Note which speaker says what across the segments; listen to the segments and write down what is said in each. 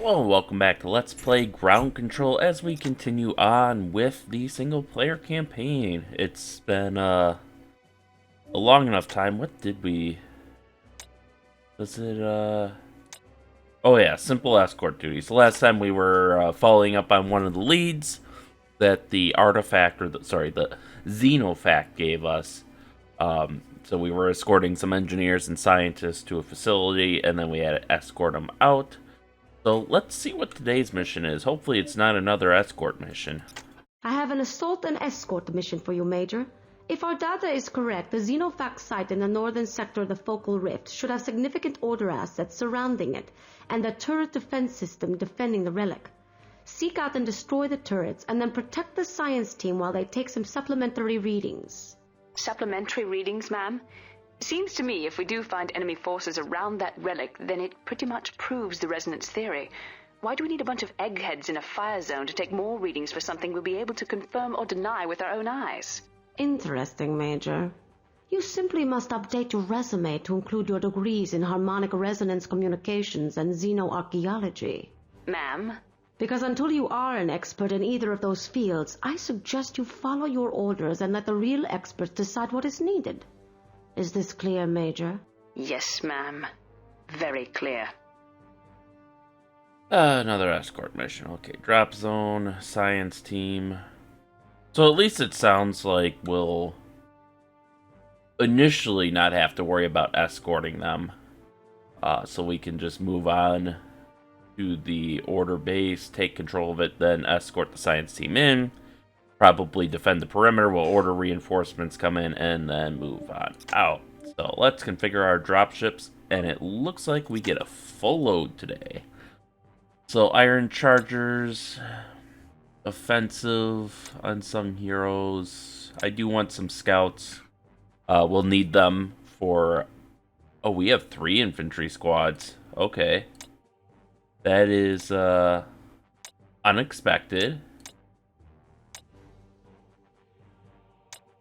Speaker 1: Hello and welcome back to Let's Play Ground Control as we continue on with the single player campaign. It's been a long enough time. What did we... Was it Oh yeah, simple escort duties. The last time we were following up on one of the leads that the artifact, or the Xenofact gave us. So we were escorting some engineers and scientists to a facility, and then we had to escort them out. So let's see what today's mission is. Hopefully it's not another escort mission.
Speaker 2: I have an assault and escort mission for you, Major. If our data is correct, the Xenofact site in the northern sector of the Focal Rift should have significant order assets surrounding it, and a turret defense system defending the relic. Seek out and destroy the turrets, and then protect the science team while they take some supplementary readings.
Speaker 3: Supplementary readings, ma'am? Seems to me if we do find enemy forces around that relic, then it pretty much proves the resonance theory. Why do we need a bunch of eggheads in a fire zone to take more readings for something we'll be able to confirm or deny with our own eyes?
Speaker 2: Interesting, Major. You simply must update your resume to include your degrees in harmonic resonance communications and xenoarchaeology.
Speaker 3: Ma'am?
Speaker 2: Because until you are an expert in either of those fields, I suggest you follow your orders and let the real experts decide what is needed. Is this clear, Major?
Speaker 3: Yes, ma'am. Very clear.
Speaker 1: Another escort mission. Okay, drop zone, science team. So at least it sounds like we'll initially not have to worry about escorting them. So we can just move on to the order base, take control of it, then escort the science team in. Probably defend the perimeter while order reinforcements come in, and then move on out. So let's configure our dropships, and it looks like we get a full load today. So iron chargers, offensive on some heroes. I do want some scouts. We'll need them for... Oh, we have 3 infantry squads. Okay. That is unexpected.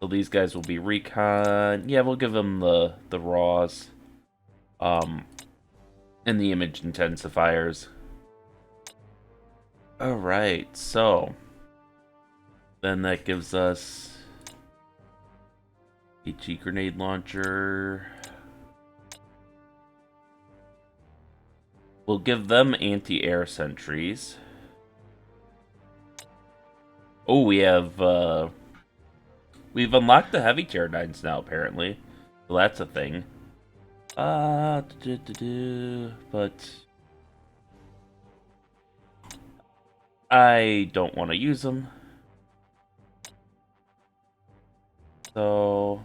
Speaker 1: So these guys will be recon. Yeah, we'll give them the raws. And the image intensifiers. Alright, so. Then that gives us HE grenade launcher. We'll give them anti-air sentries. Oh, we have we've unlocked the heavy Pterodines now, apparently. So that's a thing. But I don't want to use them. So...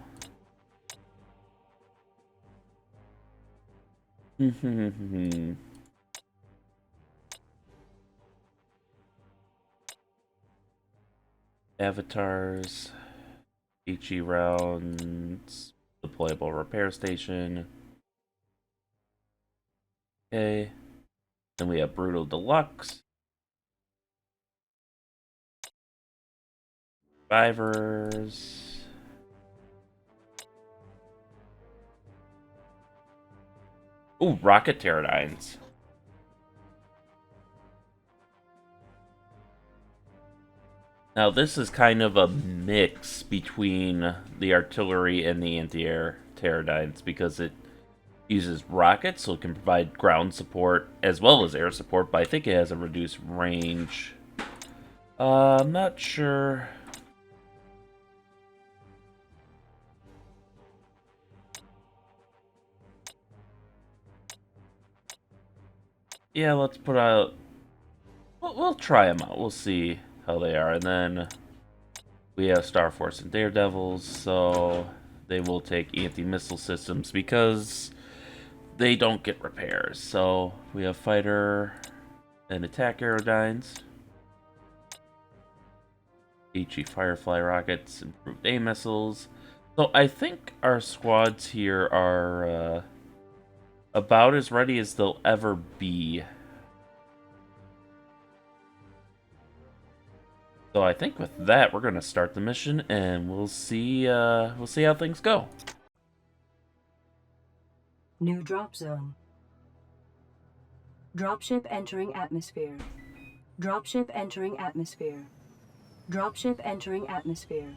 Speaker 1: Avatars... HE rounds, deployable repair station. Okay. Then we have Brutal Deluxe. Survivors. Ooh, Rocket Pterodines. Now this is kind of a mix between the artillery and the anti-air Pterodines because it uses rockets, so it can provide ground support as well as air support, but I think it has a reduced range. I'm not sure. Yeah, let's put out... We'll try them out. We'll see how they are. And then we have Star Force and Daredevils, so they will take anti-missile systems because they don't get repairs. So we have fighter and attack aerodynes. HE Firefly rockets, improved aim missiles. So I think our squads here are about as ready as they'll ever be. So I think with that, we're gonna start the mission, and we'll see how things go.
Speaker 4: New drop zone. Dropship entering atmosphere. Dropship entering atmosphere. Dropship entering atmosphere.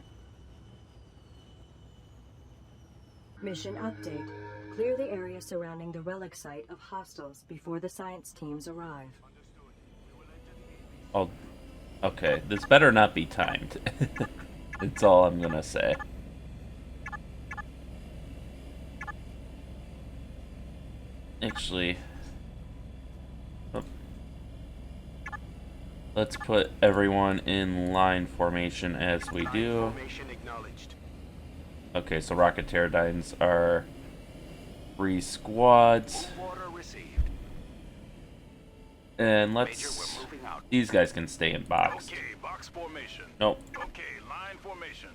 Speaker 4: Mission update. Clear the area surrounding the relic site of hostiles before the science teams arrive.
Speaker 1: Oh, okay. This better not be timed. That's all I'm gonna say. Actually, oh. Let's put everyone in line formation as we do. Okay, so Rocket Pterodynes are 3 squads. And let's... These guys can stay in box.
Speaker 5: Okay, box formation.
Speaker 1: Nope.
Speaker 5: Okay, line formation.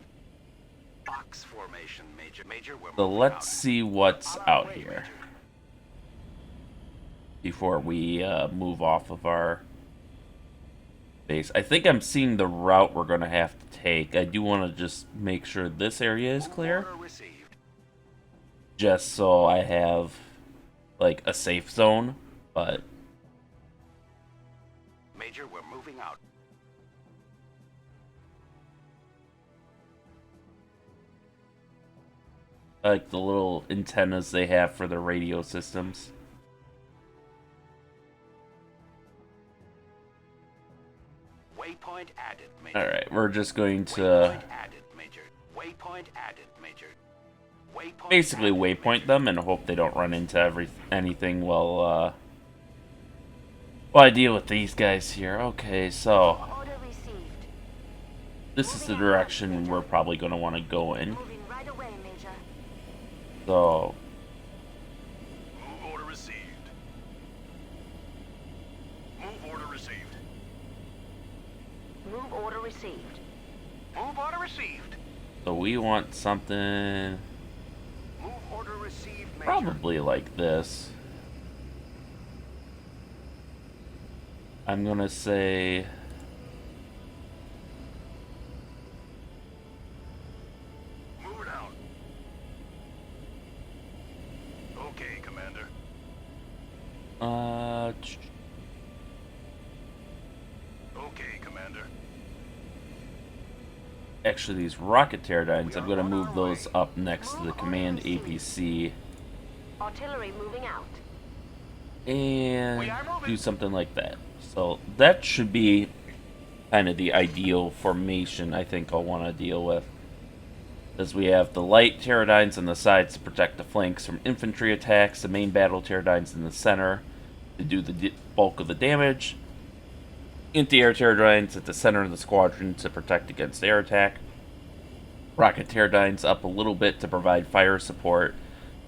Speaker 5: Box formation, Major.
Speaker 1: So let's see what's out here before we move off of our base. I think I'm seeing the route we're going to have to take. I do want to just make sure this area is clear. Just so I have, like, a safe zone, but...
Speaker 5: Major, we're moving out.
Speaker 1: I like the little antennas they have for their radio systems.
Speaker 5: Waypoint added, Major.
Speaker 1: Alright, we're just going to
Speaker 5: Waypoint added, Major. Waypoint added, Major. Waypoint
Speaker 1: basically
Speaker 5: added,
Speaker 1: waypoint
Speaker 5: Major.
Speaker 1: them and hope they don't run into anything while I deal with these guys here. Okay, so
Speaker 6: Order received.
Speaker 1: this is the direction we're probably going to want to go in.
Speaker 6: Moving right away, Major.
Speaker 1: So,
Speaker 5: Move order received. Move order received.
Speaker 6: Move order received.
Speaker 5: Move order received.
Speaker 1: so we want something
Speaker 5: Move order received, Major.
Speaker 1: probably like this. I'm going to say...
Speaker 5: Move it out. Okay, Commander. Okay, Commander.
Speaker 1: Actually, these Rocket Pterodynes, I'm going to move those up next to the command APC
Speaker 6: Artillery moving out.
Speaker 1: and do something like that. So that should be kind of the ideal formation I think I'll want to deal with. As we have the light Pterodynes on the sides to protect the flanks from infantry attacks, the main battle Pterodynes in the center to do the bulk of the damage, anti-air Pterodynes at the center of the squadron to protect against air attack, Rocket Pterodynes up a little bit to provide fire support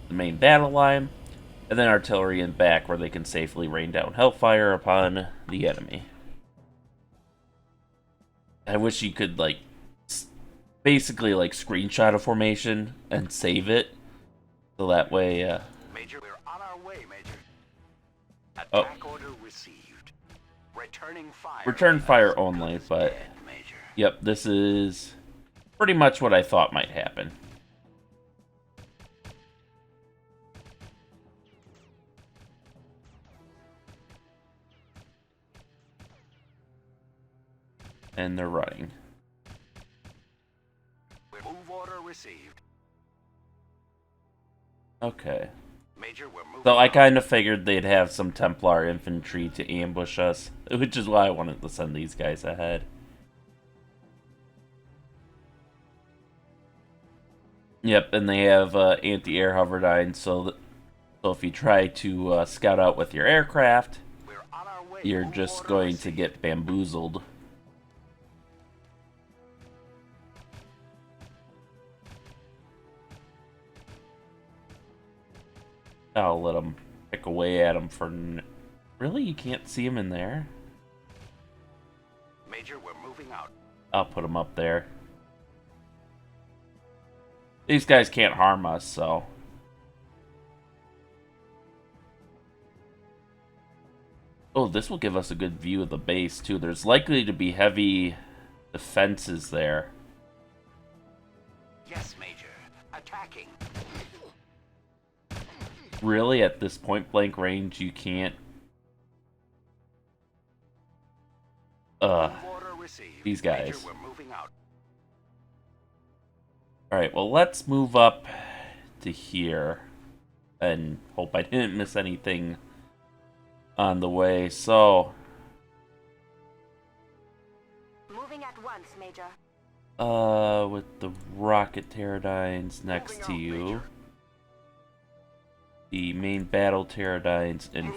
Speaker 1: the main battle line, and then artillery in back where they can safely rain down hellfire upon the enemy. I wish you could, like, basically, like, screenshot a formation and save it. So that way,
Speaker 5: Major, we're on our way, Major.
Speaker 1: Oh.
Speaker 5: Attack order received. Returning fire.
Speaker 1: return fire only, but,
Speaker 5: Dead, Major.
Speaker 1: yep, this is pretty much what I thought might happen. And they're running.
Speaker 5: Move order received.
Speaker 1: Okay.
Speaker 5: Major, we're moving.
Speaker 1: So I
Speaker 5: out.
Speaker 1: kind of figured they'd have some Templar infantry to ambush us, which is why I wanted to send these guys ahead. Yep, and they have anti-air hoverdyne, so if you try to scout out with your aircraft,
Speaker 5: We're on our way.
Speaker 1: you're
Speaker 5: Move
Speaker 1: just
Speaker 5: order
Speaker 1: going to
Speaker 5: received.
Speaker 1: get bamboozled. I'll let them pick away at them for... Really? You can't see them in there?
Speaker 5: Major, we're moving out.
Speaker 1: I'll put them up there. These guys can't harm us, so... Oh, this will give us a good view of the base, too. There's likely to be heavy defenses there.
Speaker 5: Yes, Major. Attacking.
Speaker 1: Really, at this point-blank range, you can't Ugh.
Speaker 5: Move order received.
Speaker 1: These guys.
Speaker 5: Major, we're moving out.
Speaker 1: Alright, well, let's move up to here. And hope I didn't miss anything on the way. So,
Speaker 6: Moving at once, Major.
Speaker 1: with the rocket pterodynes next to you. The main battle pterodynes in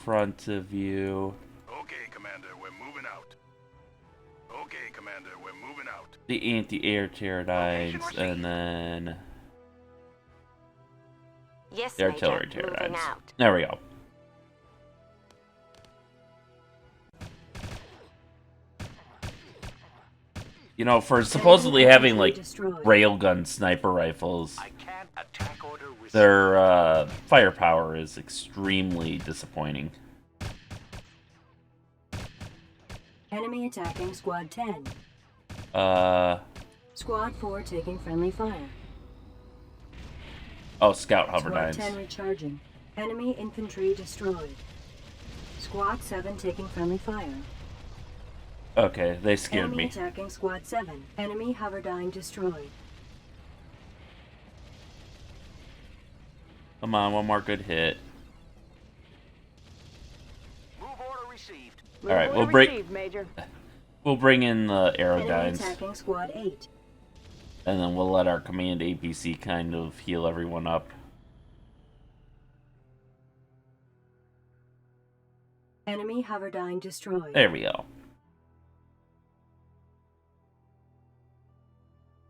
Speaker 1: front of you.
Speaker 5: Okay, Commander, we're moving out. Okay, Commander, we're moving out.
Speaker 1: The anti-air pterodynes, and then
Speaker 6: Yes,
Speaker 1: the artillery
Speaker 6: Major. Moving
Speaker 1: pterodynes.
Speaker 6: out.
Speaker 1: There we go. You know, for supposedly having, like, railgun sniper rifles,
Speaker 5: I can't attack order received.
Speaker 1: their firepower is extremely disappointing.
Speaker 4: Enemy attacking Squad 10. Squad 4 taking friendly fire.
Speaker 1: Oh, scout
Speaker 4: Squad
Speaker 1: hoverdynes.
Speaker 4: 10 recharging. Enemy infantry destroyed. Squad 7 taking friendly fire.
Speaker 1: Okay, they scared
Speaker 4: Enemy
Speaker 1: me.
Speaker 4: attacking Squad 7. Enemy hoverdyne destroyed.
Speaker 1: Come on, one more good hit.
Speaker 5: Move order received.
Speaker 1: Alright,
Speaker 3: Order received, Major.
Speaker 1: we'll bring in the
Speaker 4: Enemy
Speaker 1: aerodynes,
Speaker 4: attacking Squad 8.
Speaker 1: and then we'll let our command APC kind of heal everyone up.
Speaker 4: Enemy hoverdyne destroyed.
Speaker 1: There we go.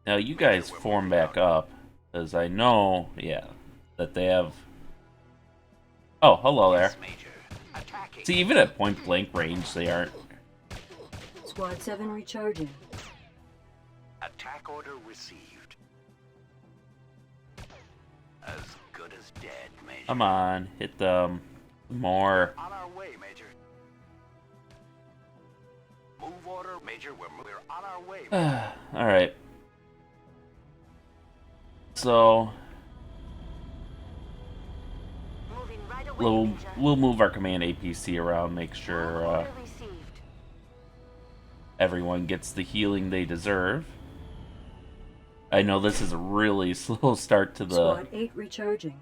Speaker 1: Now you guys form back up, because I know, yeah, that they have... Oh, hello there.
Speaker 5: Yes, Major. Attacking.
Speaker 1: See, even at point blank range, they aren't...
Speaker 4: Squad 7 recharging.
Speaker 5: Attack order received. As good as dead, Major.
Speaker 1: Come on, hit them more.
Speaker 5: On our way, Major. Move order, Major. We're on our way. Major.
Speaker 1: Alright. So,
Speaker 6: Moving right away,
Speaker 1: we'll,
Speaker 6: Major.
Speaker 1: we'll move our command APC around, make sure
Speaker 6: Order received.
Speaker 1: everyone gets the healing they deserve. I know this is a really slow start to
Speaker 4: Squad 8 recharging.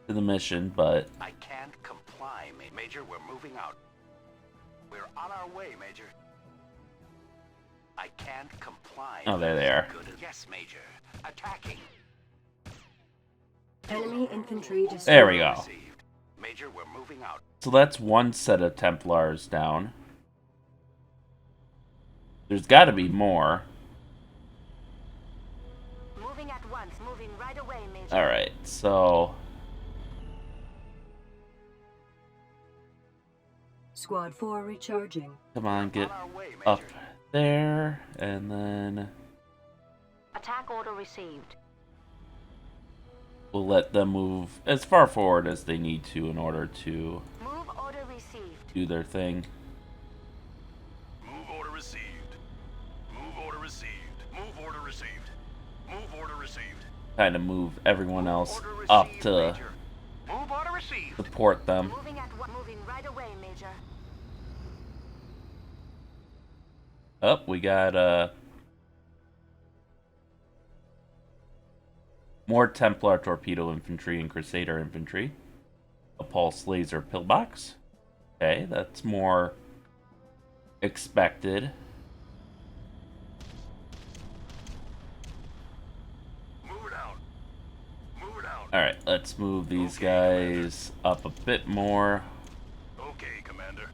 Speaker 1: the mission, but
Speaker 5: I can't comply, Major. We're moving out. We're on our way, Major. I can't comply.
Speaker 1: oh, there they are.
Speaker 5: Good as yes, Major. Attacking.
Speaker 4: Enemy infantry destroyed.
Speaker 1: There we go.
Speaker 5: Received. Major, we're moving out.
Speaker 1: So that's one set of Templars down. There's got to be more.
Speaker 6: Moving at once. Moving right away, Major.
Speaker 1: Alright, so...
Speaker 4: Squad 4 recharging.
Speaker 1: Come on, get
Speaker 5: On our way, Major.
Speaker 1: up there, and then
Speaker 6: Attack order received.
Speaker 1: we'll let them move as far forward as they need to in order to
Speaker 6: Move order received.
Speaker 1: do their thing.
Speaker 5: Move order received. Move order received. Move order received. Move order received.
Speaker 1: Kind of move everyone else
Speaker 5: Order received,
Speaker 1: up to
Speaker 5: Major. Move order received.
Speaker 1: support them.
Speaker 6: Moving right away, Major.
Speaker 1: Oh, we got more Templar torpedo infantry and Crusader infantry. A pulse laser pillbox. Okay, that's more expected.
Speaker 5: Move her down. Move her down.
Speaker 1: Alright, let's move these
Speaker 5: Okay,
Speaker 1: guys up a bit more.
Speaker 5: Okay, Commander.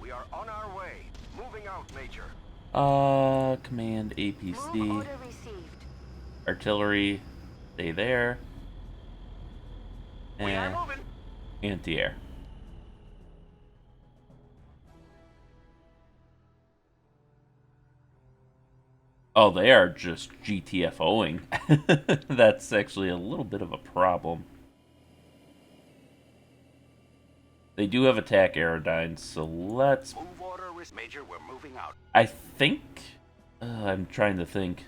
Speaker 5: We are on our way. Moving out, Major.
Speaker 1: Command
Speaker 6: Move
Speaker 1: APC.
Speaker 6: order received.
Speaker 1: Artillery, stay there.
Speaker 5: We are
Speaker 1: And
Speaker 5: moving.
Speaker 1: anti-air. Oh, they are just GTFOing. That's actually a little bit of a problem. They do have attack aerodynes, so let's...
Speaker 5: Move order, Major. We're moving out.
Speaker 1: I think... I'm trying to think.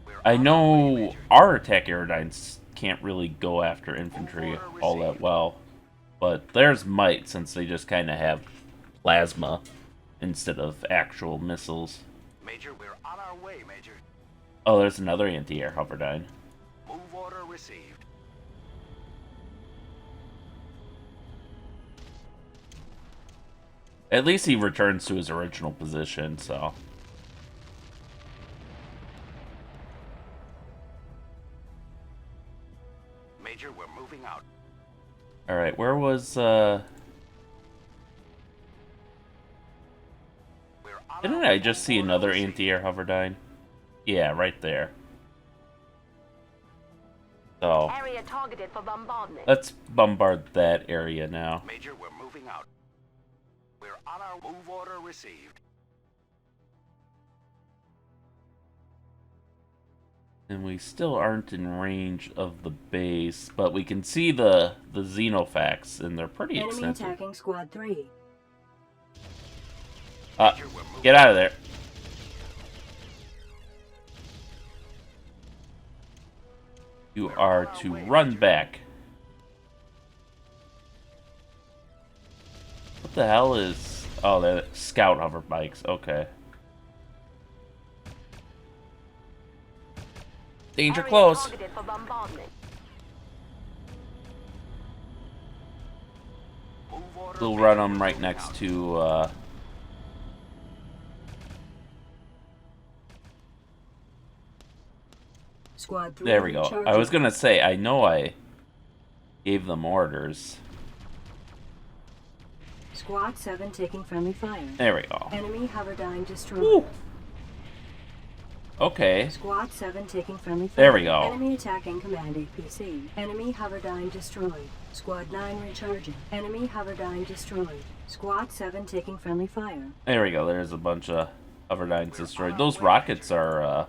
Speaker 5: We're
Speaker 1: I
Speaker 5: on our way,
Speaker 1: know
Speaker 5: Major.
Speaker 1: our attack aerodynes can't really go after infantry all that well. But theirs might, since they just kind of have plasma instead of actual missiles.
Speaker 5: Major, we're on our way, Major.
Speaker 1: Oh, there's another anti-air Hoverdyne.
Speaker 5: Move order received.
Speaker 1: At least he returns to his original position, so...
Speaker 5: Major, we're moving out.
Speaker 1: Alright, where was,
Speaker 5: We're on
Speaker 1: Didn't
Speaker 5: our
Speaker 1: I
Speaker 5: way.
Speaker 1: just see
Speaker 5: Move order
Speaker 1: another
Speaker 5: received.
Speaker 1: anti-air Hoverdyne? Yeah, right there. So,
Speaker 6: Area targeted for bombardment.
Speaker 1: let's bombard that area now.
Speaker 5: Major, we're moving out. We're on our move order received.
Speaker 1: And we still aren't in range of the base, but we can see the Xenofacts, and they're pretty
Speaker 4: Enemy
Speaker 1: extensive.
Speaker 4: attacking Squad 3.
Speaker 5: Major, we're moving.
Speaker 1: Get out of there. You are to run back. What the hell is... Oh, they're scout hover bikes. Okay. Danger
Speaker 6: Area
Speaker 1: close.
Speaker 6: targeted for bombardment.
Speaker 5: Move order.
Speaker 1: We'll
Speaker 5: Major,
Speaker 1: run
Speaker 5: we're
Speaker 1: them right
Speaker 5: moving
Speaker 1: next
Speaker 5: out.
Speaker 1: to,
Speaker 4: Squad 3.
Speaker 1: There we go. I
Speaker 4: charging.
Speaker 1: was gonna say, I know I gave them orders.
Speaker 4: Squad 7 taking friendly fire.
Speaker 1: There we go.
Speaker 4: Enemy Hoverdyne destroyed.
Speaker 1: Woo. Okay.
Speaker 4: Squad 7 taking friendly fire.
Speaker 1: There we go.
Speaker 4: Enemy attacking Command APC. Enemy Hoverdyne destroyed. Squad 9 recharging. Enemy Hoverdyne destroyed. Squad 7 taking friendly fire.
Speaker 1: There we go. There's a bunch of Hoverdynes destroyed. Those rockets are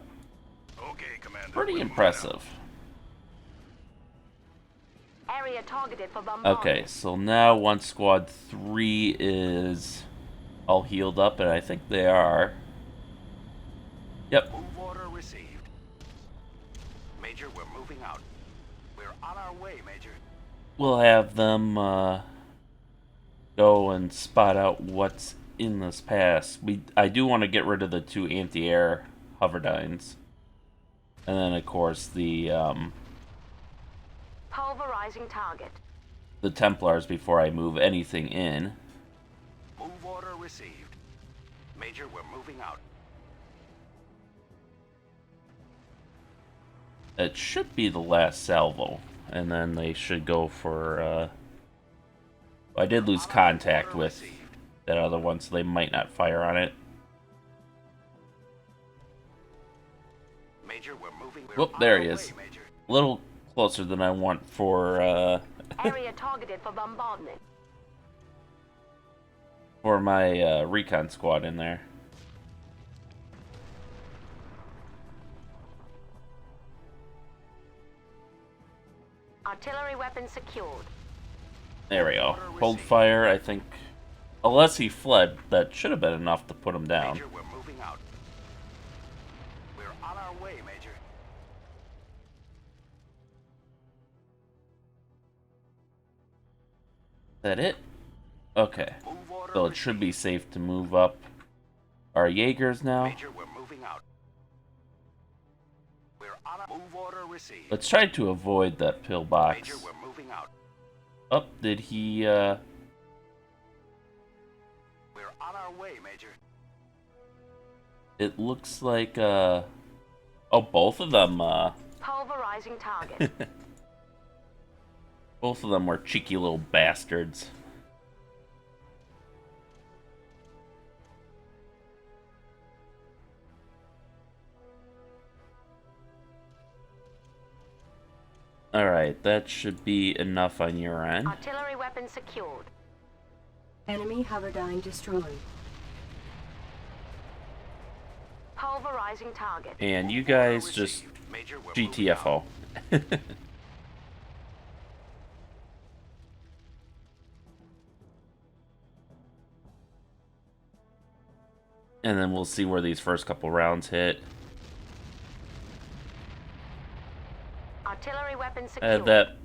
Speaker 5: Okay, Commander.
Speaker 1: pretty
Speaker 5: we're moving
Speaker 1: impressive.
Speaker 6: Area targeted for bombardment.
Speaker 1: Okay, so now once Squad 3 is all healed up, and I think they are. Yep.
Speaker 5: out. Move order received. Major, we're moving out. We're on our way, Major.
Speaker 1: We'll have them go and spot out what's in this pass. I do want to get rid of the 2 anti-air Hoverdynes. And then, of course, the
Speaker 6: Pulverizing target.
Speaker 1: Templars before I move anything in.
Speaker 5: Move order received. Major, we're moving out.
Speaker 1: It should be the last salvo. And then they should go for... I did lose contact with that other one, so they might not fire on it.
Speaker 5: Major, we're moving. We're
Speaker 1: Whoop,
Speaker 5: on
Speaker 1: there
Speaker 5: our
Speaker 1: he
Speaker 5: way,
Speaker 1: is.
Speaker 5: Major.
Speaker 1: A little closer than I want for
Speaker 6: Area targeted for bombardment.
Speaker 1: for my recon squad in there.
Speaker 6: Artillery weapon secured.
Speaker 1: There we go. Hold fire, I think. Unless he fled, that should have been enough to put him down.
Speaker 5: Major, we're moving out. We're on our way, Major.
Speaker 1: Is that it? Okay.
Speaker 5: Move order
Speaker 1: So it should be safe to move up our Jaegers now.
Speaker 5: Major, we're moving out. We're on a move order received.
Speaker 1: Let's try to avoid that pillbox.
Speaker 5: Major, we're moving out.
Speaker 1: Oh, did he,
Speaker 5: We're on our way, Major.
Speaker 1: it looks like, oh, both of them,
Speaker 6: Pulverizing target.
Speaker 1: both of them were cheeky little bastards. Alright, that should be enough on your end.
Speaker 6: Artillery weapon secured.
Speaker 4: Enemy Hoverdyne destroyed.
Speaker 6: Pulverizing target.
Speaker 1: And you guys just
Speaker 5: Major, we're moving
Speaker 1: GTFO.
Speaker 5: out.
Speaker 1: And then we'll see where these first couple rounds hit.
Speaker 6: Artillery weapon secured.
Speaker 1: That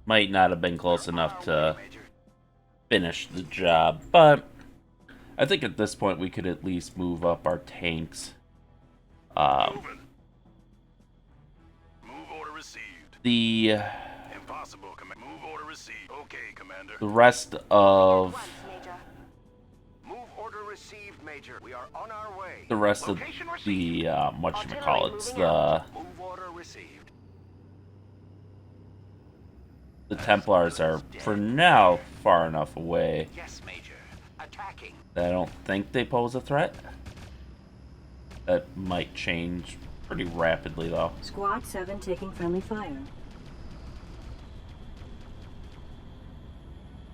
Speaker 1: might not have been close enough
Speaker 5: On our
Speaker 1: to
Speaker 5: way, Major.
Speaker 1: finish the job, but I think at this point we could at least move up our tanks.
Speaker 5: Moving. Move order received.
Speaker 1: The
Speaker 5: Impossible, command. Move order received. Okay, Commander.
Speaker 1: rest of
Speaker 6: Once, Major.
Speaker 5: Move order received, Major. We are on our way.
Speaker 1: the rest of
Speaker 5: Location received.
Speaker 1: the whatchamacallits,
Speaker 6: Artillery moving
Speaker 5: Move order received.
Speaker 1: the Templars are for now far enough away
Speaker 5: Yes, Major. Attacking.
Speaker 1: that I don't think they pose a threat. That might change pretty rapidly though.
Speaker 4: Squad 7 taking friendly fire.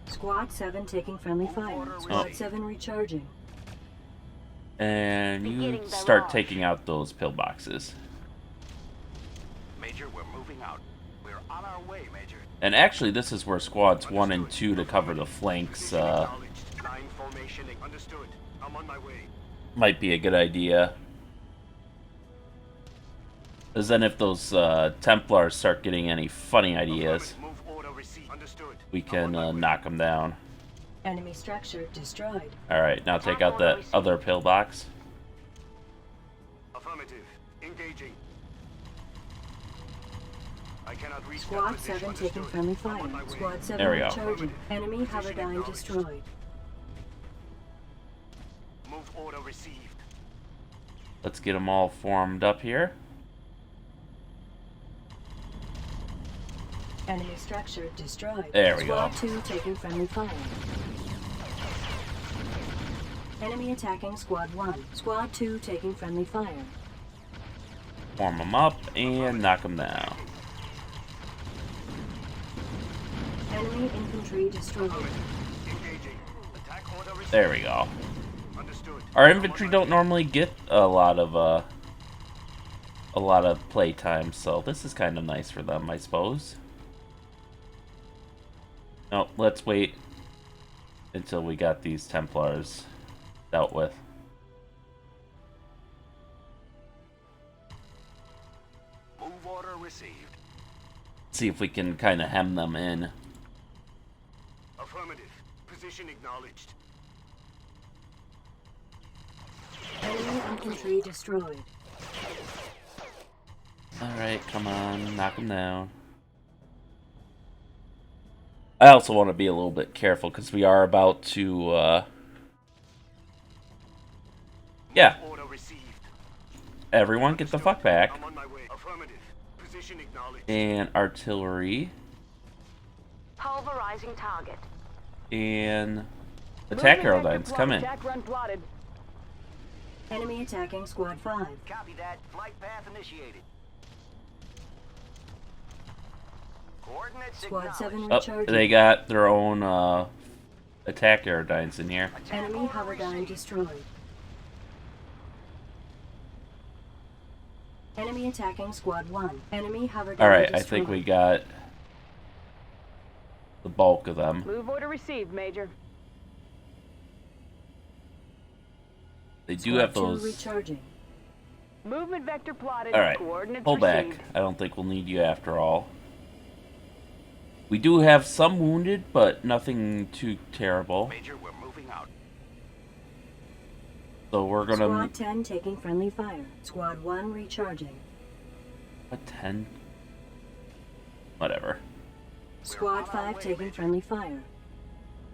Speaker 4: Squad 7 taking friendly fire. Squad 7 recharging.
Speaker 1: And you
Speaker 6: Beginning
Speaker 1: start
Speaker 6: barrage.
Speaker 1: taking out those pillboxes.
Speaker 5: Major, we're moving out. We're on our way, Major.
Speaker 1: And actually, this is where squads 1 and 2 to cover the flanks
Speaker 5: Acknowledged. 9 formation. Understood. I'm on my way.
Speaker 1: might be a good idea. Because then if those Templars start getting any funny ideas,
Speaker 5: Move order received. Understood.
Speaker 1: we can knock them down.
Speaker 4: Enemy structure destroyed.
Speaker 1: Alright, now take out that other pillbox.
Speaker 5: Affirmative. Engaging. I cannot reach that
Speaker 4: Squad
Speaker 5: position.
Speaker 4: 7 taking
Speaker 5: Understood.
Speaker 4: friendly
Speaker 5: I'm
Speaker 4: fire.
Speaker 5: on my way.
Speaker 4: Squad 7
Speaker 1: There we go.
Speaker 4: recharging. Enemy Haverdyne destroyed.
Speaker 5: Move order received.
Speaker 1: Let's get them all formed up here.
Speaker 4: Enemy structure destroyed.
Speaker 1: There we go.
Speaker 4: Squad 2 taking friendly fire. Enemy attacking Squad 1. Squad 2 taking friendly fire.
Speaker 1: Form them up and knock them down.
Speaker 4: Enemy infantry destroyed.
Speaker 5: Engaging. Attack order received.
Speaker 1: There we go.
Speaker 5: Understood.
Speaker 1: Our infantry don't normally get a lot of play time, so this is kind of nice for them, I suppose. No, let's wait until we got these Templars dealt with.
Speaker 5: Move order received.
Speaker 1: See if we can kind of hem them in.
Speaker 5: Affirmative. Position acknowledged.
Speaker 4: Enemy infantry destroyed.
Speaker 1: Alright, come on, knock them down. I also want to be a little bit careful because we are about to, yeah,
Speaker 5: Order received.
Speaker 1: everyone get the fuck back.
Speaker 5: I'm on my way. Affirmative. Position acknowledged.
Speaker 1: And artillery.
Speaker 6: Pulverizing target.
Speaker 1: And attack aerodynes, come in.
Speaker 4: Enemy attacking Squad 5.
Speaker 5: Copy that. Flight path initiated. Coordinates
Speaker 4: Squad 7
Speaker 1: Oh,
Speaker 4: recharging.
Speaker 1: they got their own attack aerodynes in here.
Speaker 4: Enemy Haverdyne destroyed. Enemy attacking Squad 1. Enemy Haverdyne
Speaker 1: Alright, I
Speaker 4: destroyed.
Speaker 1: think we got the bulk of them.
Speaker 7: Move order received, Major.
Speaker 1: They do
Speaker 4: Squad
Speaker 1: have
Speaker 4: 2
Speaker 1: those.
Speaker 4: recharging.
Speaker 7: Movement vector plotted.
Speaker 1: Alright,
Speaker 7: Coordinates
Speaker 1: pull back.
Speaker 7: received.
Speaker 1: I don't think we'll need you after all. We do have some wounded, but nothing too terrible.
Speaker 5: Major, we're moving out.
Speaker 1: So we're gonna.
Speaker 4: Squad 10 taking friendly fire. Squad 1 recharging.
Speaker 1: What, 10? Whatever.
Speaker 4: Squad 5 taking friendly fire.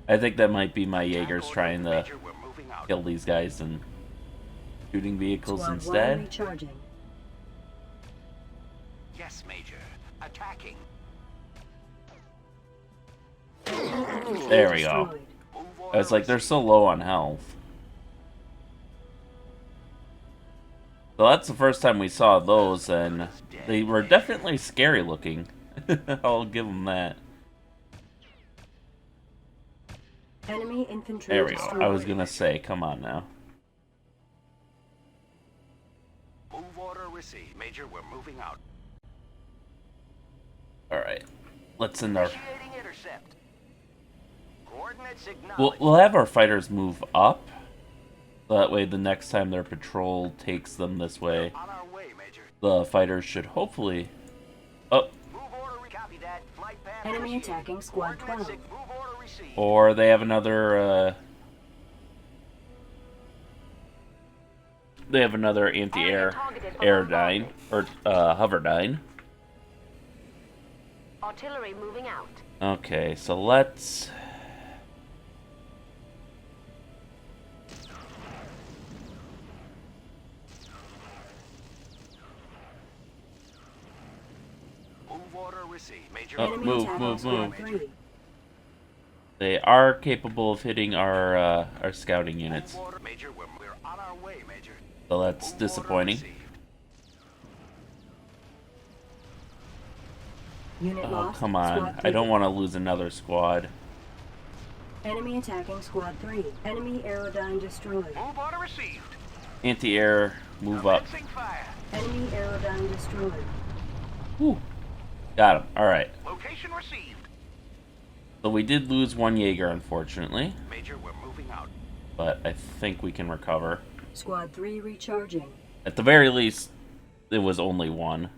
Speaker 1: I think that might be my Jaegers trying to
Speaker 5: Major, we're moving out.
Speaker 1: kill these guys and shooting vehicles
Speaker 4: Squad 1
Speaker 1: instead.
Speaker 4: recharging.
Speaker 5: Yes, Major. Attacking.
Speaker 1: There we go.
Speaker 4: Destroyed.
Speaker 5: Move
Speaker 1: I
Speaker 5: order
Speaker 1: was like, they're
Speaker 5: received.
Speaker 1: so low on health. So that's the first time we saw those, and they were definitely scary looking. I'll give them that.
Speaker 4: Enemy infantry
Speaker 1: There we go.
Speaker 4: destroyed.
Speaker 1: I was gonna say, come on now.
Speaker 5: Move order received. Major, we're moving out.
Speaker 1: Alright. Let's send our...
Speaker 5: Initiating intercept. Coordinates acknowledged.
Speaker 1: We'll have our fighters move up. So that way the next time their patrol takes them this way,
Speaker 5: On our way, Major.
Speaker 1: the fighters should hopefully... Oh,
Speaker 5: Move order. Copy that. Flight path
Speaker 4: Enemy
Speaker 5: initiated.
Speaker 4: attacking Squad
Speaker 5: Coordinates
Speaker 4: 12.
Speaker 5: move order received.
Speaker 1: or they have another they have another anti-air aerodyne, or hoverdyne.
Speaker 6: Artillery moving out.
Speaker 1: Okay, so let's...
Speaker 5: Move order received. Major.
Speaker 1: Oh,
Speaker 4: Enemy
Speaker 1: move,
Speaker 4: attack on
Speaker 1: move,
Speaker 4: Squad
Speaker 1: move.
Speaker 4: 3.
Speaker 1: They are capable of hitting our scouting units,
Speaker 5: Move order. Major, we're on our way, Major.
Speaker 1: so that's
Speaker 5: Move
Speaker 1: disappointing.
Speaker 5: order received.
Speaker 4: Unit
Speaker 1: Oh,
Speaker 4: lost.
Speaker 1: come on.
Speaker 4: Squad
Speaker 1: I
Speaker 4: 3.
Speaker 1: don't want to lose another squad.
Speaker 4: Enemy attacking Squad 3. Enemy aerodyne destroyed.
Speaker 5: Move order received.
Speaker 1: Anti-air, move up.
Speaker 5: Commencing fire.
Speaker 4: Enemy aerodyne destroyed.
Speaker 1: Whew. Got him. Alright.
Speaker 5: Location received.
Speaker 1: So we did lose one Jaeger, unfortunately,
Speaker 5: Major, we're moving out.
Speaker 1: but I think we can recover.
Speaker 4: Squad 3 recharging.
Speaker 1: At the very least, it was only one.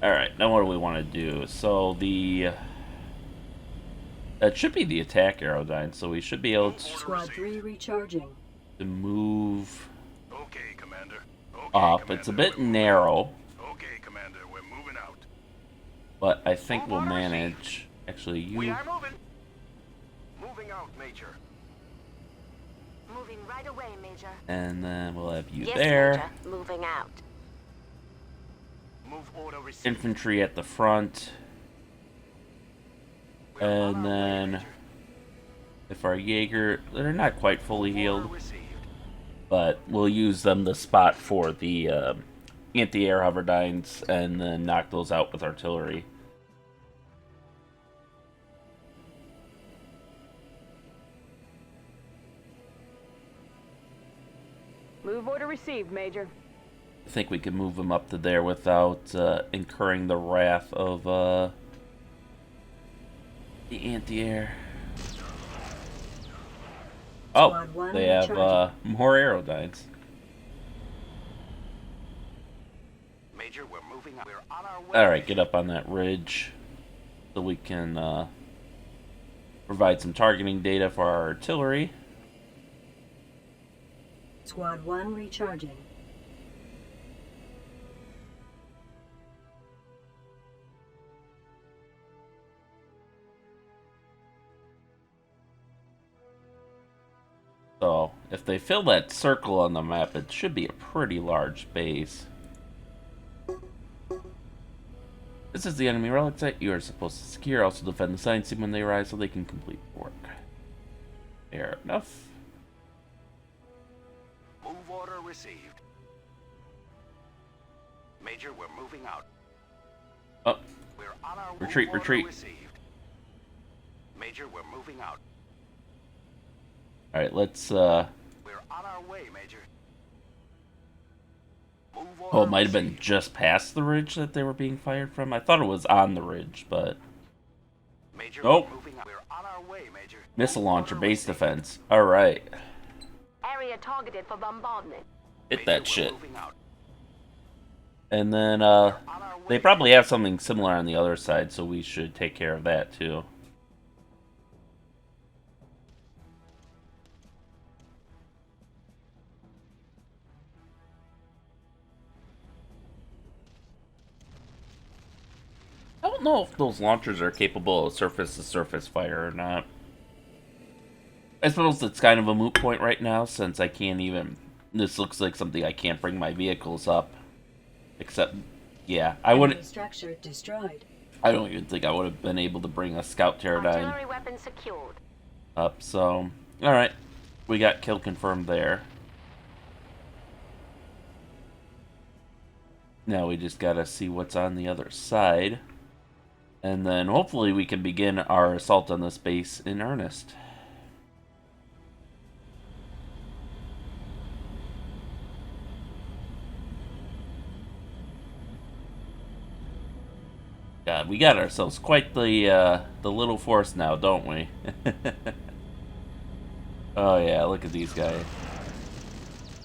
Speaker 1: Alright, now what do we want to do? So the... That should be the attack aerodyne, so we should be able
Speaker 4: Squad 3 recharging.
Speaker 1: to move
Speaker 5: Okay, Commander. Okay,
Speaker 1: up.
Speaker 5: Commander,
Speaker 1: It's a bit
Speaker 5: we're moving
Speaker 1: narrow,
Speaker 5: out. Okay, Commander, we're moving out.
Speaker 1: but I think we'll manage. Actually,
Speaker 5: We
Speaker 1: you...
Speaker 5: are moving. Moving out, Major.
Speaker 6: Moving right away, Major.
Speaker 1: And then we'll have you
Speaker 6: Yes,
Speaker 1: there.
Speaker 6: Major. Moving out.
Speaker 5: Move order received.
Speaker 1: Infantry at the front.
Speaker 5: We're on
Speaker 1: And
Speaker 5: our way,
Speaker 1: then...
Speaker 5: Major.
Speaker 1: If our Jaeger... They're not quite fully
Speaker 5: Order
Speaker 1: healed,
Speaker 5: received.
Speaker 1: but we'll use them to spot for the anti-air hoverdynes and then knock those out with artillery.
Speaker 7: Move order received, Major.
Speaker 1: I think we can move them up to there without incurring the wrath of the anti-air. Oh,
Speaker 4: Squad 1
Speaker 1: they have
Speaker 4: recharging.
Speaker 1: more aerodynes.
Speaker 5: Major, we're moving out. We're on our way.
Speaker 1: Alright, get up on that ridge so we can provide some targeting data for our artillery.
Speaker 4: Squad 1 recharging.
Speaker 1: So, if they fill that circle on the map, it should be a pretty large base. This is the enemy relic site you are supposed to secure. Also defend the signs when they arrive so they can complete the work. Fair enough.
Speaker 5: Move order received. Major, we're moving out.
Speaker 1: Oh,
Speaker 5: We're on our
Speaker 1: Retreat,
Speaker 5: move order
Speaker 1: retreat.
Speaker 5: Received. Major, we're moving out.
Speaker 1: alright, let's,
Speaker 5: We're on our way, Major. Move order
Speaker 1: oh, it might have been
Speaker 5: received.
Speaker 1: just past the ridge that they were being fired from. I thought it was on the ridge, but...
Speaker 5: Major,
Speaker 1: Nope.
Speaker 5: we're moving out. We're on our way, Major.
Speaker 1: Missile
Speaker 5: Move
Speaker 1: launcher,
Speaker 5: order
Speaker 1: base
Speaker 5: received.
Speaker 1: defense. Alright,
Speaker 6: Area targeted for bombardment.
Speaker 1: hit
Speaker 5: Major,
Speaker 1: that
Speaker 5: we're
Speaker 1: shit.
Speaker 5: moving out.
Speaker 1: And then,
Speaker 5: On our
Speaker 1: they
Speaker 5: way.
Speaker 1: probably have something similar on the other side, so we should take care of that, too. I don't know if those launchers are capable of surface-to-surface fire or not. I suppose it's kind of a moot point right now, since I can't even... This looks like something I can't bring my vehicles up. Except, yeah, I
Speaker 4: Enemy
Speaker 1: wouldn't...
Speaker 4: structure destroyed.
Speaker 1: I don't even think I would have been able to bring a scout pterodine
Speaker 6: Artillery weapon secured.
Speaker 1: up, so... Alright, we got kill confirmed there. Now we just gotta see what's on the other side. And then hopefully we can begin our assault on this base in earnest. God, we got ourselves quite the little force now, don't we? Oh yeah, look at these guys.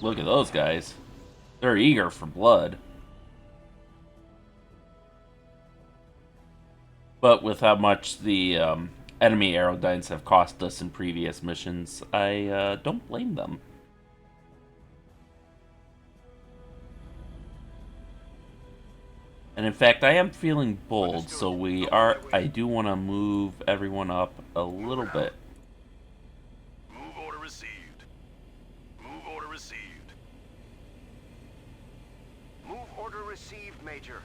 Speaker 1: Look at those guys. They're eager for blood. But with how much the enemy aerodynes have cost us in previous missions, I don't blame them. And in fact, I am feeling bold, so I do want to move everyone up a little bit.
Speaker 5: Move order received. Move order received.
Speaker 8: Move order received, Major.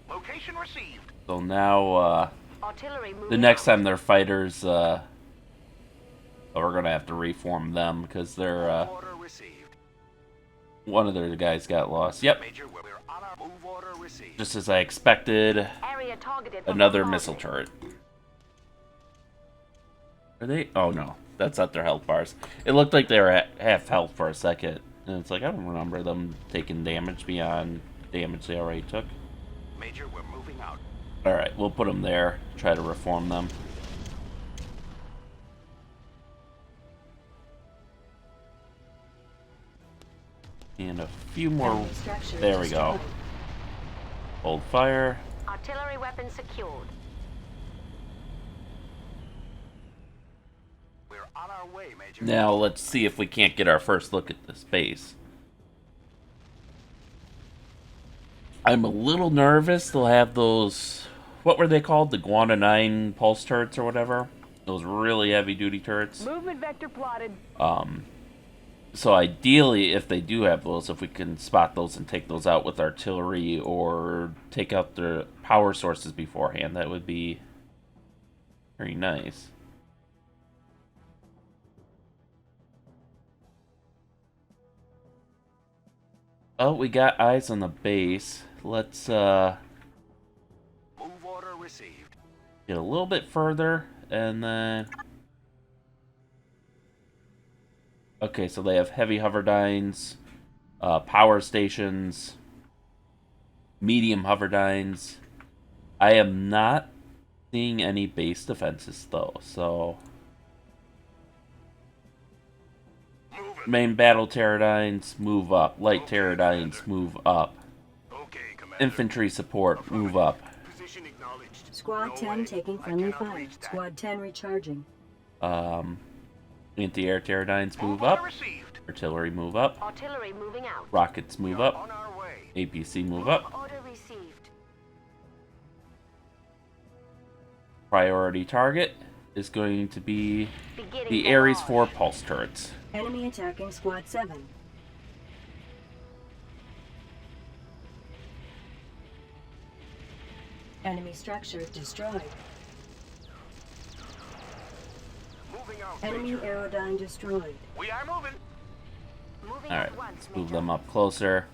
Speaker 8: Location received.
Speaker 1: So now,
Speaker 6: Artillery moving
Speaker 1: the next
Speaker 6: out.
Speaker 1: time they're fighters, we're gonna have to reform them, because they're,
Speaker 8: Order received.
Speaker 1: one of their guys got lost. Yep,
Speaker 8: Major, we're on our move order received.
Speaker 1: just as I expected.
Speaker 6: Area targeted for
Speaker 1: Another
Speaker 6: bombardment.
Speaker 1: missile turret. Are they? Oh no, that's not their health bars. It looked like they were at half health for a second, and it's like I don't remember them taking damage beyond damage they already took.
Speaker 8: Major, we're moving out.
Speaker 1: All right, we'll put them there. Try to reform them. And a few more.
Speaker 4: Enemy structure
Speaker 1: There we go.
Speaker 4: destroyed.
Speaker 1: Hold fire.
Speaker 6: Artillery weapon secured.
Speaker 8: We're on our way, Major.
Speaker 1: Now let's see if we can't get our first look at this base. I'm a little nervous. They'll have those, what were they called? The Guana 9 pulse turrets or whatever? Those really heavy duty turrets.
Speaker 7: Movement vector plotted.
Speaker 1: So ideally, if they do have those, if we can spot those and take those out with artillery or take out their power sources beforehand, that would be very nice. Oh, we got eyes on the base. Let's
Speaker 8: Move order received.
Speaker 1: get a little bit further, and then... Okay, so they have heavy hoverdynes, power stations, medium hoverdynes. I am not seeing any base defenses, though, so... Main battle pterodynes, move up. Light pterodynes, move up.
Speaker 5: Okay, Commander.
Speaker 1: Infantry support, move up.
Speaker 5: Position acknowledged.
Speaker 4: Squad 10 taking friendly fire. Squad 10 recharging.
Speaker 1: Anti-air pterodynes, move
Speaker 8: order
Speaker 1: up.
Speaker 8: received.
Speaker 1: Artillery, move up.
Speaker 6: Artillery moving out.
Speaker 1: Rockets, move up.
Speaker 8: On our way.
Speaker 1: APC, move up.
Speaker 6: Order received.
Speaker 1: Priority target is going to be
Speaker 6: Beginning
Speaker 1: the Ares
Speaker 6: barrage.
Speaker 1: 4 pulse turrets.
Speaker 4: Enemy attacking Squad 7. Enemy structure destroyed.
Speaker 8: Moving out,
Speaker 4: Enemy
Speaker 8: Major.
Speaker 4: aerodyne destroyed.
Speaker 8: We are moving.
Speaker 6: Moving
Speaker 1: Alright,
Speaker 6: at once,
Speaker 1: let's move
Speaker 6: Major.
Speaker 1: them up closer.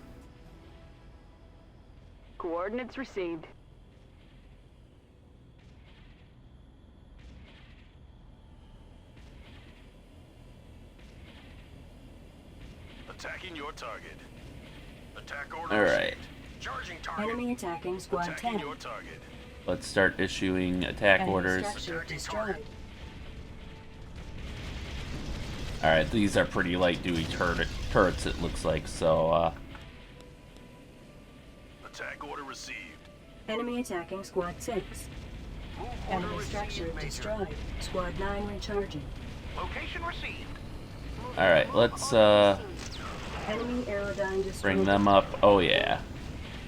Speaker 7: Coordinates received.
Speaker 5: Attacking your target. Attack order
Speaker 1: Alright,
Speaker 5: received. Charging target.
Speaker 4: Enemy attacking Squad
Speaker 5: Attacking
Speaker 4: 10.
Speaker 5: your target.
Speaker 1: let's start issuing attack
Speaker 4: Enemy
Speaker 1: orders.
Speaker 4: structure destroyed.
Speaker 1: Alright, these are pretty light duty turrets, it looks like, so,
Speaker 5: Attack order received.
Speaker 4: Enemy attacking Squad 6.
Speaker 8: Move order
Speaker 4: Enemy structure
Speaker 8: received, Major.
Speaker 4: destroyed. Squad 9 recharging.
Speaker 8: Location received.
Speaker 1: alright, let's,
Speaker 4: Enemy aerodyne destroyed.
Speaker 1: bring them up. Oh, yeah.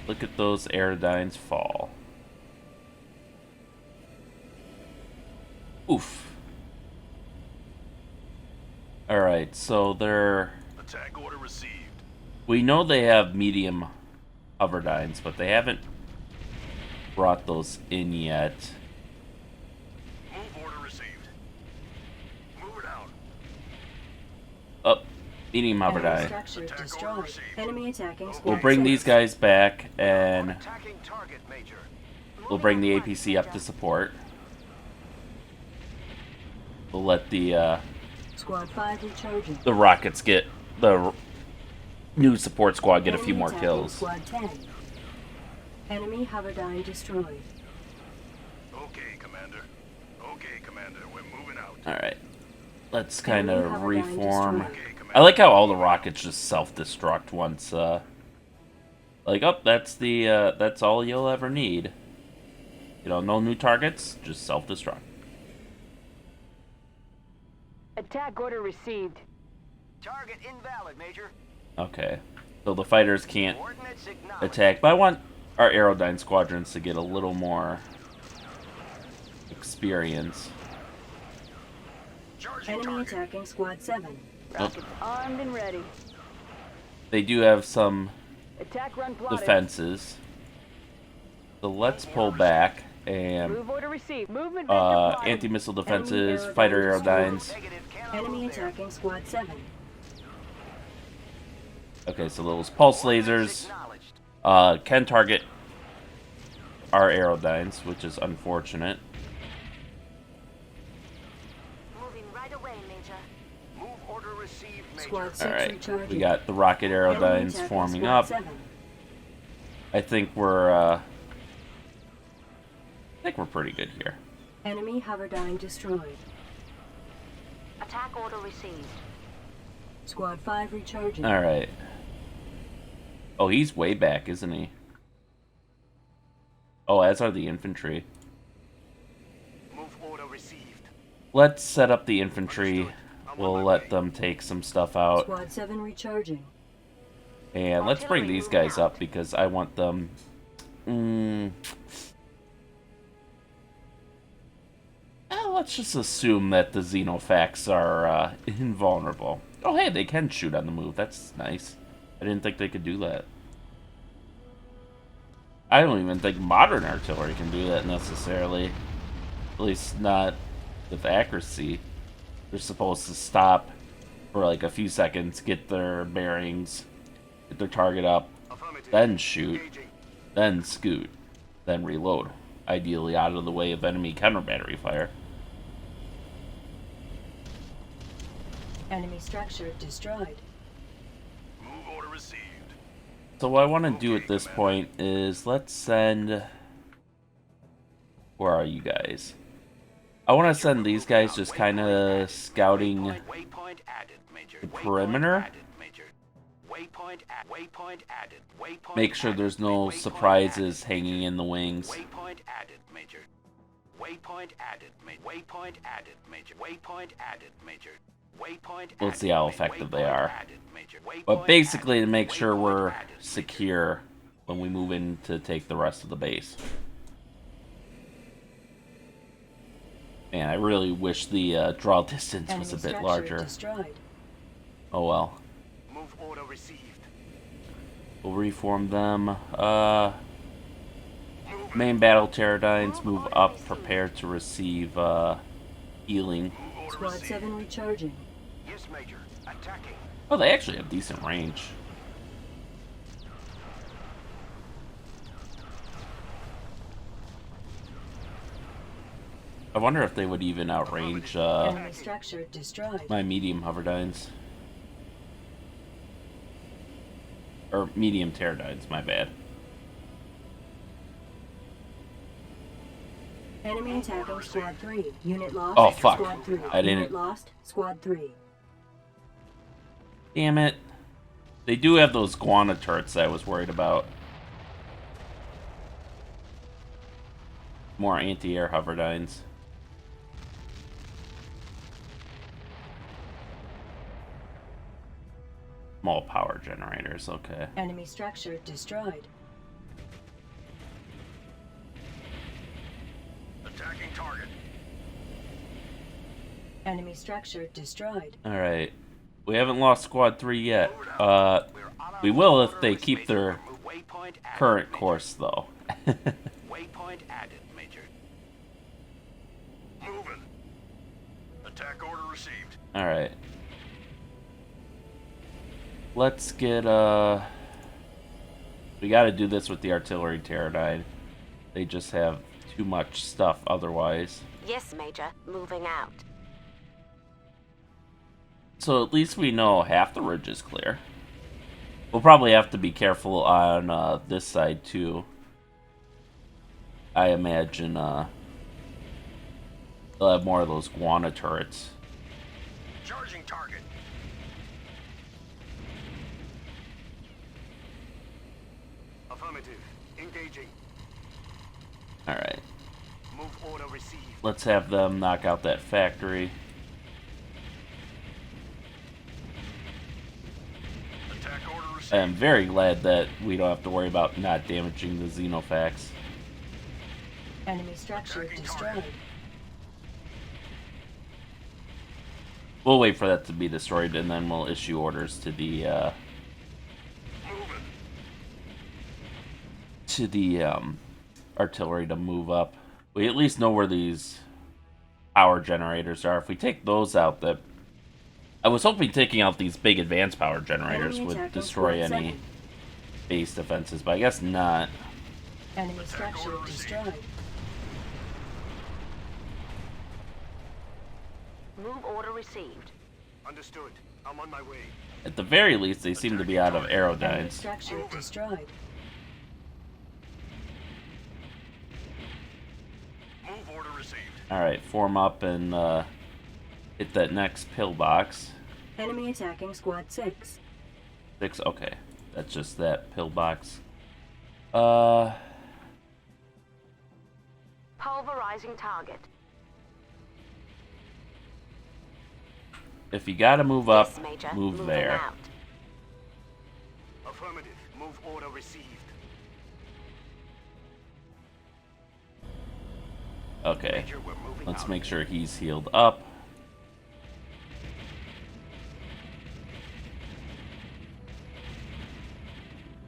Speaker 1: Look at those aerodynes fall. Oof. Alright, so they're...
Speaker 5: Attack order received.
Speaker 1: We know they have medium hoverdynes, but they haven't brought those in yet.
Speaker 5: Move order received. Move it out.
Speaker 1: Up, medium
Speaker 4: Enemy
Speaker 1: hoverdyne.
Speaker 4: structure
Speaker 5: Attack order
Speaker 4: destroyed.
Speaker 5: received.
Speaker 4: Enemy attacking Squad
Speaker 1: We'll bring
Speaker 4: 6.
Speaker 1: these guys back, and
Speaker 8: Attacking target, Major.
Speaker 1: we'll bring the APC up to support. We'll let the
Speaker 4: Squad 5 recharging.
Speaker 1: rockets get the new support squad get a few
Speaker 4: Enemy
Speaker 1: more
Speaker 4: attacking
Speaker 1: kills.
Speaker 4: Squad 10. Enemy hoverdyne destroyed.
Speaker 5: Okay, Commander. Okay, Commander. We're moving out.
Speaker 1: Alright. Let's kind
Speaker 4: Enemy
Speaker 1: of
Speaker 4: hoverdyne
Speaker 1: reform.
Speaker 4: destroyed.
Speaker 5: Okay, Commander.
Speaker 1: I like how all the rockets just self-destruct once, like, oh, that's all you'll ever need. You know, no new targets, just self-destruct.
Speaker 7: Attack order received.
Speaker 8: Target invalid, Major.
Speaker 1: Okay. So the fighters can't
Speaker 8: Coordinates acknowledged.
Speaker 1: attack, but I want our Aerodyne squadrons to get a little more experience.
Speaker 5: Charging
Speaker 4: Enemy
Speaker 5: target.
Speaker 4: attacking Squad 7.
Speaker 7: Rockets armed and ready.
Speaker 1: They do have some
Speaker 7: Attack run plotted.
Speaker 1: defenses. So let's pull back and
Speaker 7: Move order received. Movement vector plotted.
Speaker 1: anti-missile defenses,
Speaker 4: Enemy
Speaker 1: fighter
Speaker 4: aerodyne
Speaker 1: Aerodynes.
Speaker 8: Negative, cannot
Speaker 4: Enemy
Speaker 8: move there.
Speaker 4: attacking Squad 7.
Speaker 1: Okay, so those pulse lasers
Speaker 8: Acknowledged.
Speaker 1: can target our Aerodynes, which is unfortunate.
Speaker 6: Moving right away, Major.
Speaker 8: Move order received, Major.
Speaker 4: Squad 6
Speaker 1: Alright,
Speaker 4: recharging.
Speaker 1: we got the rocket
Speaker 4: Enemy
Speaker 1: Aerodynes
Speaker 4: attacking
Speaker 1: forming
Speaker 4: Squad
Speaker 1: up.
Speaker 4: 7.
Speaker 1: I think we're pretty good here.
Speaker 4: Enemy hoverdyne destroyed.
Speaker 6: Attack order received.
Speaker 4: Squad 5 recharging.
Speaker 1: Alright. Oh, he's way back, isn't he? Oh, as are the infantry.
Speaker 8: Move order received.
Speaker 1: Let's set up the infantry. We'll let them take some stuff out.
Speaker 4: Squad 7 recharging.
Speaker 1: And let's bring these guys up because I want them... let's just assume that the Xenofacts are invulnerable. Oh, hey, they can shoot on the move. That's nice. I didn't think they could do that. I don't even think modern artillery can do that necessarily. At least not with accuracy. They're supposed to stop for like a few seconds, get their bearings, get their target up,
Speaker 8: Affirmative.
Speaker 1: then shoot,
Speaker 8: Engaging.
Speaker 1: then scoot, then reload. Ideally out of the way of enemy counter battery fire.
Speaker 4: Enemy structure destroyed.
Speaker 5: Move order received.
Speaker 1: So what I want to do at this point is let's send... Where are you guys? I want to send these guys just kind of scouting
Speaker 8: Waypoint added, Major.
Speaker 1: the
Speaker 8: Waypoint
Speaker 1: perimeter.
Speaker 8: added, Major. Waypoint added. Waypoint
Speaker 1: Make sure
Speaker 8: added.
Speaker 1: there's no
Speaker 8: Waypoint
Speaker 1: surprises
Speaker 8: added,
Speaker 1: hanging in the wings.
Speaker 8: Waypoint added, Major. Waypoint added, Major. Waypoint added, Major. Waypoint added, Major. Waypoint
Speaker 1: We'll
Speaker 8: added,
Speaker 1: see how
Speaker 8: Major.
Speaker 1: effective they
Speaker 8: Waypoint
Speaker 1: are.
Speaker 8: added, Major.
Speaker 1: But
Speaker 8: Waypoint
Speaker 1: basically to
Speaker 8: added.
Speaker 1: make sure
Speaker 8: Waypoint
Speaker 1: we're
Speaker 8: added, Major.
Speaker 1: secure when we move in to take the rest of the base. Man, I really wish the draw distance
Speaker 4: Enemy
Speaker 1: was a bit
Speaker 4: structure
Speaker 1: larger.
Speaker 4: destroyed.
Speaker 1: Oh well.
Speaker 8: Move order received.
Speaker 1: We'll reform them. Main battle Pterodynes move up, prepare to receive healing.
Speaker 4: Squad 7 recharging.
Speaker 8: Yes, Major. Attacking.
Speaker 1: Oh, they actually have decent range. I wonder if they would even outrange
Speaker 4: Enemy structure destroyed.
Speaker 1: my medium Hoverdynes. Or medium Pterodynes, my bad.
Speaker 4: Enemy attacking Squad 3. Unit lost.
Speaker 1: Oh, fuck.
Speaker 4: Squad 3.
Speaker 1: I didn't-
Speaker 4: Unit lost. Squad 3.
Speaker 1: Damn it. They do have those guana turrets that I was worried about. More anti-air Hoverdynes. Small power generators, okay.
Speaker 4: Enemy structure destroyed.
Speaker 5: Attacking target.
Speaker 4: Enemy structure destroyed.
Speaker 1: Alright. We haven't lost Squad 3 yet.
Speaker 8: We're on
Speaker 1: We
Speaker 8: our
Speaker 1: will
Speaker 8: way.
Speaker 1: if they keep their
Speaker 8: Waypoint added,
Speaker 1: current
Speaker 8: Major.
Speaker 1: course, though.
Speaker 8: Waypoint added, Major.
Speaker 5: Moving. Attack order received.
Speaker 1: Alright. Let's get, we gotta do this with the artillery Pterodyne. They just have too much stuff otherwise.
Speaker 6: Yes, Major. Moving out.
Speaker 1: So at least we know half the ridge is clear. We'll probably have to be careful on this side too. I imagine they'll have more of those guana turrets.
Speaker 5: Charging target.
Speaker 8: Affirmative. Engaging.
Speaker 1: Alright.
Speaker 5: Move order received.
Speaker 1: Let's have them knock out that factory.
Speaker 5: Attack order received.
Speaker 1: I'm very glad that we don't have to worry about not damaging the Xenofacts.
Speaker 4: Enemy structure destroyed.
Speaker 1: We'll wait for that to be destroyed, and then we'll issue orders to the artillery to move up. We at least know where these power generators are. If we take those out, that I was hoping taking out these big advanced power generators
Speaker 4: Enemy
Speaker 1: would
Speaker 4: attacking
Speaker 1: destroy
Speaker 4: squad
Speaker 1: any
Speaker 4: 7.
Speaker 1: base defenses, but I guess not.
Speaker 4: Enemy structure destroyed.
Speaker 6: Move order received.
Speaker 5: Understood. I'm on my way.
Speaker 1: At the very least, they seem to be out of
Speaker 4: Enemy
Speaker 1: aerodynes.
Speaker 4: structure destroyed.
Speaker 5: Move order received.
Speaker 1: Alright, form up and hit that next pillbox.
Speaker 4: Enemy attacking squad 6.
Speaker 1: 6, okay. That's just that pillbox.
Speaker 6: Pulverizing target.
Speaker 1: If you gotta move up,
Speaker 6: Yes, Major.
Speaker 1: move
Speaker 6: Moving
Speaker 1: there.
Speaker 6: out.
Speaker 5: Affirmative. Move order received.
Speaker 1: Okay,
Speaker 8: Major, we're moving
Speaker 1: let's
Speaker 8: out.
Speaker 1: make sure he's healed up.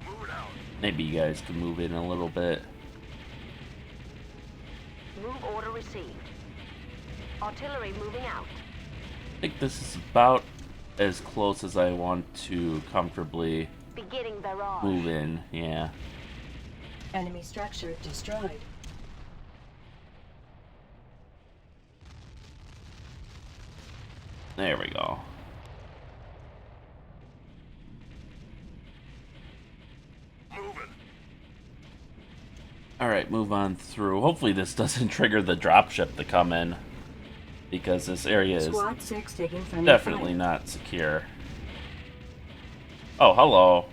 Speaker 5: Move it out.
Speaker 1: Maybe you guys can move in a little bit.
Speaker 6: Move order received. Artillery moving out.
Speaker 1: I think this is about as close as I want to comfortably
Speaker 6: Beginning barrage.
Speaker 1: move in, yeah.
Speaker 4: Enemy structure destroyed.
Speaker 1: There we go.
Speaker 5: Moving.
Speaker 1: Alright, move on through. Hopefully this doesn't trigger the dropship to come in, because this area is
Speaker 4: Squad 6 taking friendly
Speaker 1: definitely
Speaker 4: fire.
Speaker 1: not secure. Oh, hello.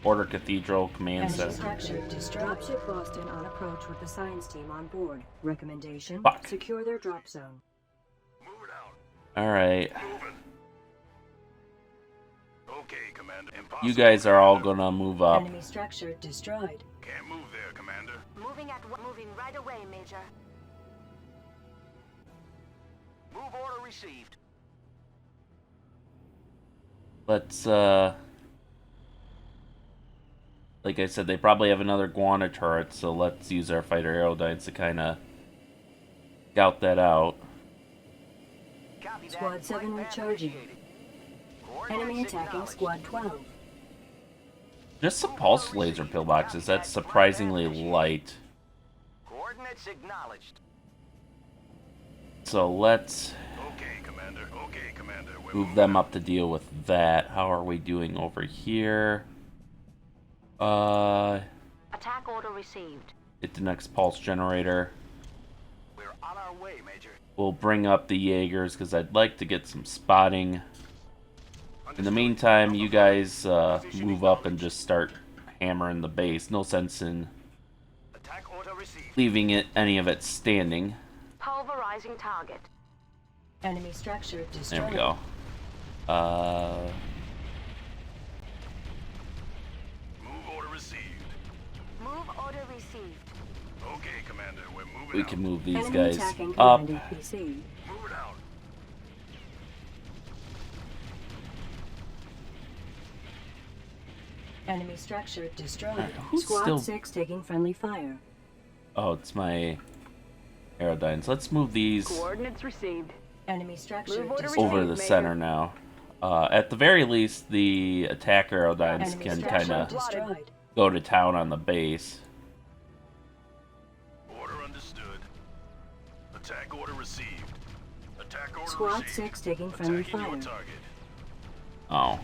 Speaker 1: Border Cathedral Command
Speaker 4: Enemy
Speaker 1: Center.
Speaker 4: structure destroyed. Dropship Boston on approach with the science team on board. Recommendation:
Speaker 1: Fuck.
Speaker 4: secure their drop zone.
Speaker 5: Move it out.
Speaker 1: Alright.
Speaker 5: Moving. Okay, Commander. Impossible.
Speaker 1: You guys are all gonna move up.
Speaker 4: Enemy structure destroyed.
Speaker 5: Can't move there, Commander.
Speaker 6: Moving right away, Major.
Speaker 8: Move order received.
Speaker 1: Let's, like I said, they probably have another Guana turret, so let's use our fighter aerodynes to kind of scout that out.
Speaker 8: Copy that.
Speaker 4: Squad 7
Speaker 8: Flight path
Speaker 4: recharging.
Speaker 8: initiated.
Speaker 4: Enemy
Speaker 8: Coordinates
Speaker 4: attacking
Speaker 8: acknowledged.
Speaker 4: squad 12.
Speaker 1: Just some pulse laser pillboxes, that's surprisingly light.
Speaker 8: Coordinates acknowledged.
Speaker 1: So let's
Speaker 5: Okay, Commander. Okay, Commander. We're
Speaker 1: move
Speaker 5: moving
Speaker 1: them
Speaker 5: out.
Speaker 1: up to deal with that. How are we doing over here?
Speaker 6: Attack order received.
Speaker 1: Hit the next pulse generator.
Speaker 8: We're on our way, Major.
Speaker 1: We'll bring up the Jaegers because I'd like to get some spotting. In the meantime, you guys move up and just start hammering the base. No sense in
Speaker 5: Attack order received.
Speaker 1: leaving any of it standing.
Speaker 6: Pulverizing target.
Speaker 4: Enemy structure destroyed.
Speaker 1: There we go.
Speaker 5: Move order received.
Speaker 6: Move order received.
Speaker 5: Okay, Commander. We're moving
Speaker 1: We
Speaker 5: out.
Speaker 1: can move these
Speaker 4: Enemy
Speaker 1: guys
Speaker 4: attacking
Speaker 1: up.
Speaker 4: command APC.
Speaker 5: Move it out.
Speaker 4: Enemy structure destroyed.
Speaker 1: Who's
Speaker 4: Squad
Speaker 1: still-
Speaker 4: 6 taking friendly fire.
Speaker 1: Oh, it's my aerodynes. Let's move these
Speaker 7: Coordinates received.
Speaker 4: Enemy structure
Speaker 7: Move order
Speaker 4: destroyed.
Speaker 1: over the
Speaker 7: Major.
Speaker 1: center now. At the very least, the attack aerodynes
Speaker 4: Enemy
Speaker 1: can
Speaker 4: structure
Speaker 1: kind of
Speaker 4: destroyed.
Speaker 1: go to town on the base.
Speaker 5: Order understood. Attack order received. Attack order
Speaker 4: Squad
Speaker 5: received.
Speaker 4: 6 taking friendly
Speaker 5: Attacking your
Speaker 4: fire.
Speaker 5: target.
Speaker 1: Oh.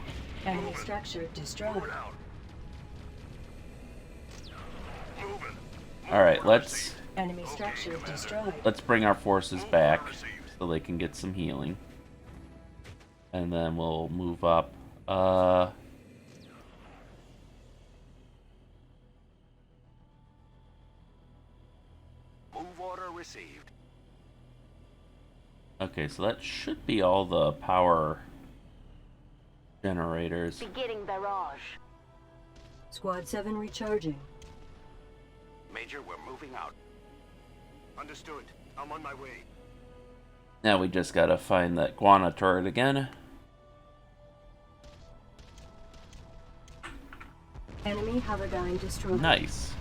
Speaker 4: Enemy structure destroyed.
Speaker 5: Move it out. Moving.
Speaker 1: Alright, let's
Speaker 4: Enemy structure destroyed.
Speaker 1: bring our forces back
Speaker 5: Order received.
Speaker 1: so they can get some healing. And then we'll move up.
Speaker 8: Move order received.
Speaker 1: Okay, so that should be all the power generators.
Speaker 6: Beginning barrage.
Speaker 4: Squad 7 recharging.
Speaker 8: Major, we're moving out.
Speaker 5: Understood. I'm on my way.
Speaker 1: Now we just gotta find that Guana turret again.
Speaker 4: Enemy Haverdyne destroyed.
Speaker 1: Nice.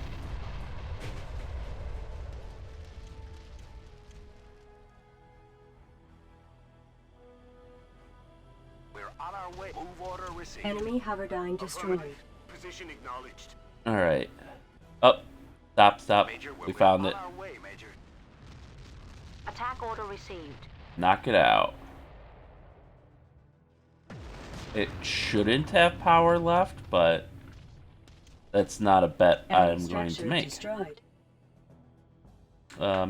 Speaker 8: We're on our way. Move order received.
Speaker 4: Enemy Haverdyne destroyed.
Speaker 5: Affirmative. Position acknowledged.
Speaker 1: Alright. Oh, stop.
Speaker 8: Major,
Speaker 1: We found it.
Speaker 8: on our way, Major.
Speaker 6: Attack order received.
Speaker 1: Knock it out. It shouldn't have power left, but that's not a bet
Speaker 4: Enemy
Speaker 1: I'm going to
Speaker 4: structure
Speaker 1: make.
Speaker 4: destroyed.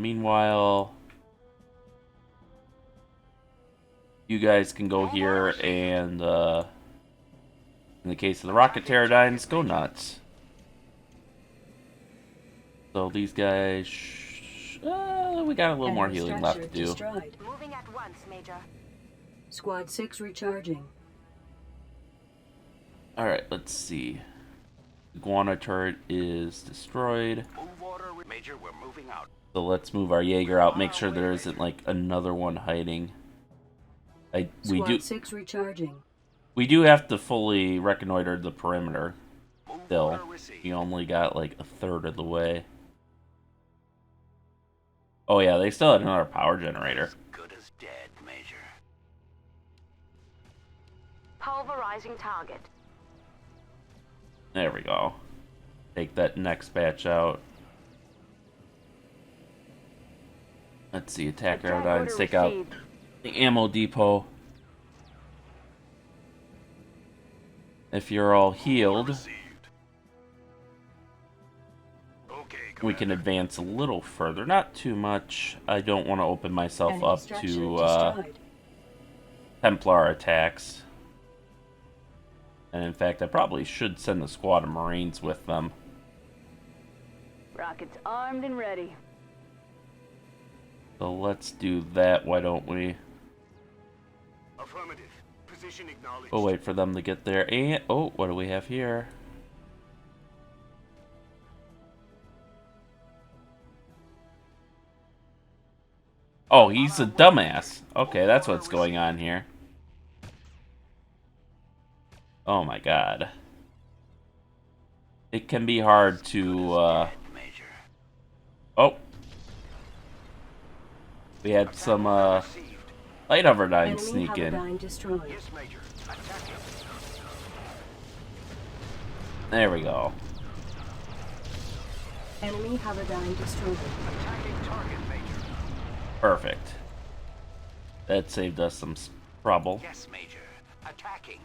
Speaker 1: Meanwhile, you guys can go here and, in the case of the rocket pterodynes, go nuts. So these guys, we got a little more
Speaker 4: Enemy
Speaker 1: healing left to
Speaker 4: structure
Speaker 1: do.
Speaker 4: destroyed.
Speaker 6: Moving at once, Major.
Speaker 4: Squad 6 recharging.
Speaker 1: Alright, let's see. The Guana turret is destroyed.
Speaker 8: Move order, Major. We're moving out.
Speaker 1: So let's move our Jaeger out, make sure there isn't like another one hiding.
Speaker 4: Squad 6 recharging.
Speaker 1: We do have to fully reconnoiter the perimeter.
Speaker 8: Move
Speaker 1: Still,
Speaker 8: order received.
Speaker 1: we only got like a third of the way. Oh yeah, they still had another power generator.
Speaker 8: Good as dead, Major.
Speaker 6: Pulverizing target.
Speaker 1: There we go. Take that next batch out. Let's see, attack
Speaker 7: Attack
Speaker 1: aerodynes,
Speaker 7: order
Speaker 1: take out
Speaker 7: received.
Speaker 1: the ammo depot. If you're all healed,
Speaker 5: Received. Okay,
Speaker 1: we can
Speaker 5: Commander.
Speaker 1: advance a little further. Not too much. I don't want to open myself
Speaker 4: Enemy
Speaker 1: up
Speaker 4: structure
Speaker 1: to
Speaker 4: destroyed.
Speaker 1: Templar attacks. And in fact, I probably should send a squad of Marines with them.
Speaker 7: Rockets armed and ready.
Speaker 1: So let's do that, why don't we?
Speaker 5: Affirmative. Position acknowledged.
Speaker 1: We'll wait for them to get there. And, oh, what do we have here? Oh, he's a dumbass. Okay, that's what's going on here. Oh my god. It can be hard to,
Speaker 8: Major.
Speaker 1: Oh. We had some,
Speaker 8: Received.
Speaker 1: light hoverdyne
Speaker 4: Enemy
Speaker 1: sneak in.
Speaker 4: Haverdyne destroyed.
Speaker 8: Yes, Major. Attacking.
Speaker 1: There we go.
Speaker 4: Enemy Haverdyne destroyed.
Speaker 8: Attacking target, Major.
Speaker 1: Perfect. That saved us some trouble.
Speaker 8: Yes, Major. Attacking.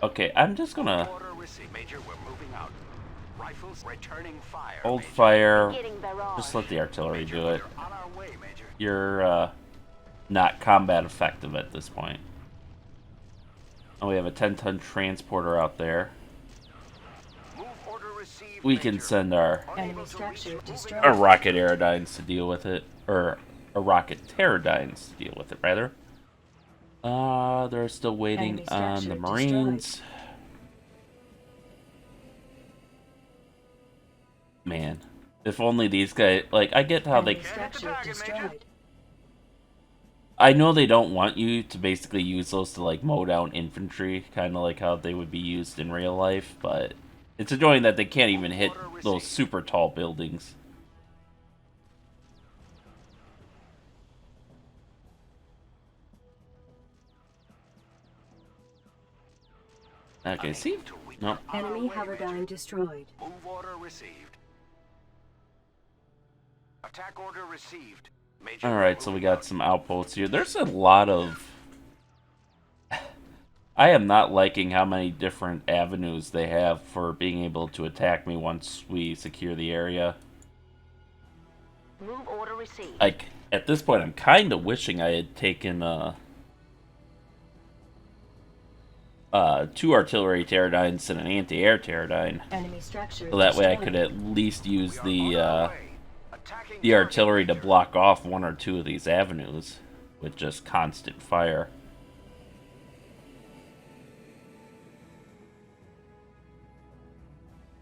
Speaker 1: Okay, I'm just gonna
Speaker 8: Order received. Major, we're moving out. Rifles returning fire.
Speaker 1: hold
Speaker 8: Major.
Speaker 1: fire.
Speaker 6: Beginning barrage.
Speaker 1: Just let the artillery
Speaker 8: Major,
Speaker 1: do it.
Speaker 8: we're on our way, Major.
Speaker 1: You're not combat effective at this point. Oh, we have a 10-ton transporter out there.
Speaker 8: Move order received.
Speaker 1: We can
Speaker 8: Major.
Speaker 1: send our
Speaker 4: Enemy structure destroyed.
Speaker 1: rocket aerodynes to deal with it, or a rocket pterodynes to deal with it, rather. They're still waiting
Speaker 4: Enemy
Speaker 1: on the
Speaker 4: structure
Speaker 1: Marines. Man, if only these guys, like, I get how
Speaker 4: Enemy
Speaker 1: they,
Speaker 4: structure destroyed.
Speaker 1: I know they don't want you to basically use those to, like, mow down infantry, kind of like how they would be used in real life, but it's annoying that they can't even hit those super tall buildings. Okay, see? No.
Speaker 4: Enemy Haverdyne destroyed.
Speaker 8: Move order received. Attack order received. Major,
Speaker 1: Alright, so we
Speaker 8: moving
Speaker 1: got
Speaker 8: out.
Speaker 1: some outposts here. There's a lot of... I am not liking how many different avenues they have for being able to attack me once we secure the area.
Speaker 6: Move order received.
Speaker 1: Like, at this point, I'm kind of wishing I had taken, 2 artillery pterodynes and an anti-air pterodyne.
Speaker 4: Enemy structure
Speaker 1: So that way I
Speaker 4: destroyed.
Speaker 1: could at least use
Speaker 5: We are on our
Speaker 1: the
Speaker 5: way. Attacking
Speaker 1: the
Speaker 5: target,
Speaker 1: artillery to
Speaker 5: Major.
Speaker 1: block off 1 or 2 of these avenues with just constant fire.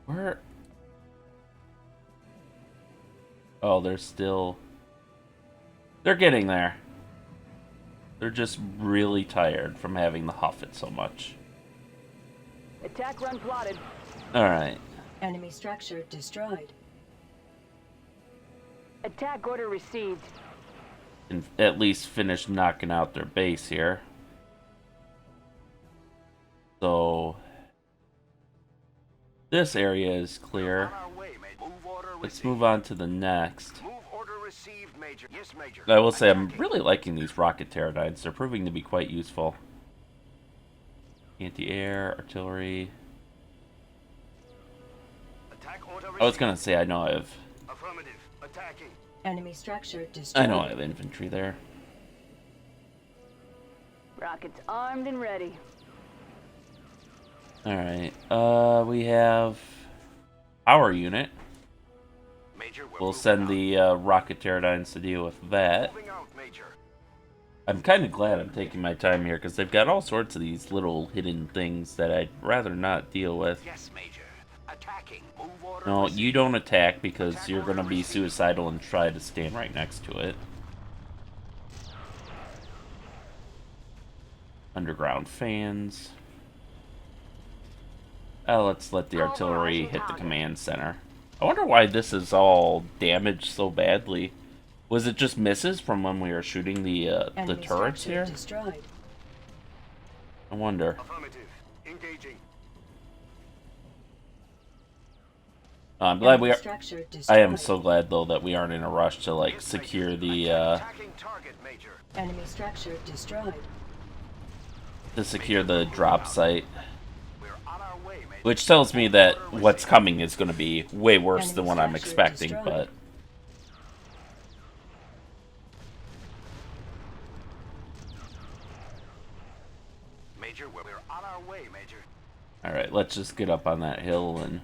Speaker 1: Where? Oh, they're still... They're getting there. They're just really tired from having to huff it so much.
Speaker 7: Attack run plotted.
Speaker 1: Alright.
Speaker 4: Enemy structure destroyed.
Speaker 7: Attack order received.
Speaker 1: And at least finish knocking out their base here. So... This area is clear.
Speaker 5: On our way, Major. Move order
Speaker 1: Let's
Speaker 5: received.
Speaker 1: move on to the next.
Speaker 5: Move order received, Major. Yes, Major.
Speaker 1: I will say I'm
Speaker 5: Attacking.
Speaker 1: really liking these rocket pterodynes. They're proving to be quite useful. Anti-air, artillery.
Speaker 5: Attack order
Speaker 1: I was
Speaker 5: received.
Speaker 1: gonna say I know I have
Speaker 5: Affirmative. Attacking.
Speaker 4: Enemy structure destroyed.
Speaker 1: I have infantry there.
Speaker 7: Rockets armed and ready.
Speaker 1: Alright. We have our unit.
Speaker 5: Major, we're
Speaker 1: We'll
Speaker 5: moving
Speaker 1: send
Speaker 5: out.
Speaker 1: the rocket pterodynes to deal with that.
Speaker 5: Moving out, Major.
Speaker 1: I'm kind of glad I'm taking my time here because they've got all sorts of these little hidden things that I'd rather not deal with.
Speaker 8: Yes, Major. Attacking. Move order
Speaker 1: No,
Speaker 8: received.
Speaker 1: you don't attack because you're going to be suicidal and try to stand right next to it. Underground fans. Let's let the artillery hit the command center. I wonder why this is all damaged so badly. Was it just misses from when we were shooting the
Speaker 4: Enemy
Speaker 1: turrets
Speaker 4: structure
Speaker 1: here?
Speaker 4: destroyed.
Speaker 1: I wonder.
Speaker 5: Affirmative. Engaging.
Speaker 1: I'm glad
Speaker 4: Enemy
Speaker 1: we are.
Speaker 4: structure
Speaker 1: I am
Speaker 4: destroyed.
Speaker 1: so glad though that we aren't in a rush to like
Speaker 5: Yes,
Speaker 1: secure
Speaker 5: Major.
Speaker 1: the
Speaker 5: Attacking target, Major.
Speaker 4: Enemy structure destroyed.
Speaker 1: drop site,
Speaker 5: We're on our way, Major.
Speaker 1: which tells me that what's coming is going to be way worse than what I'm
Speaker 4: Enemy
Speaker 1: expecting.
Speaker 4: structure
Speaker 1: But
Speaker 5: Major, we're on our way, Major.
Speaker 1: all right, let's just get up on that hill and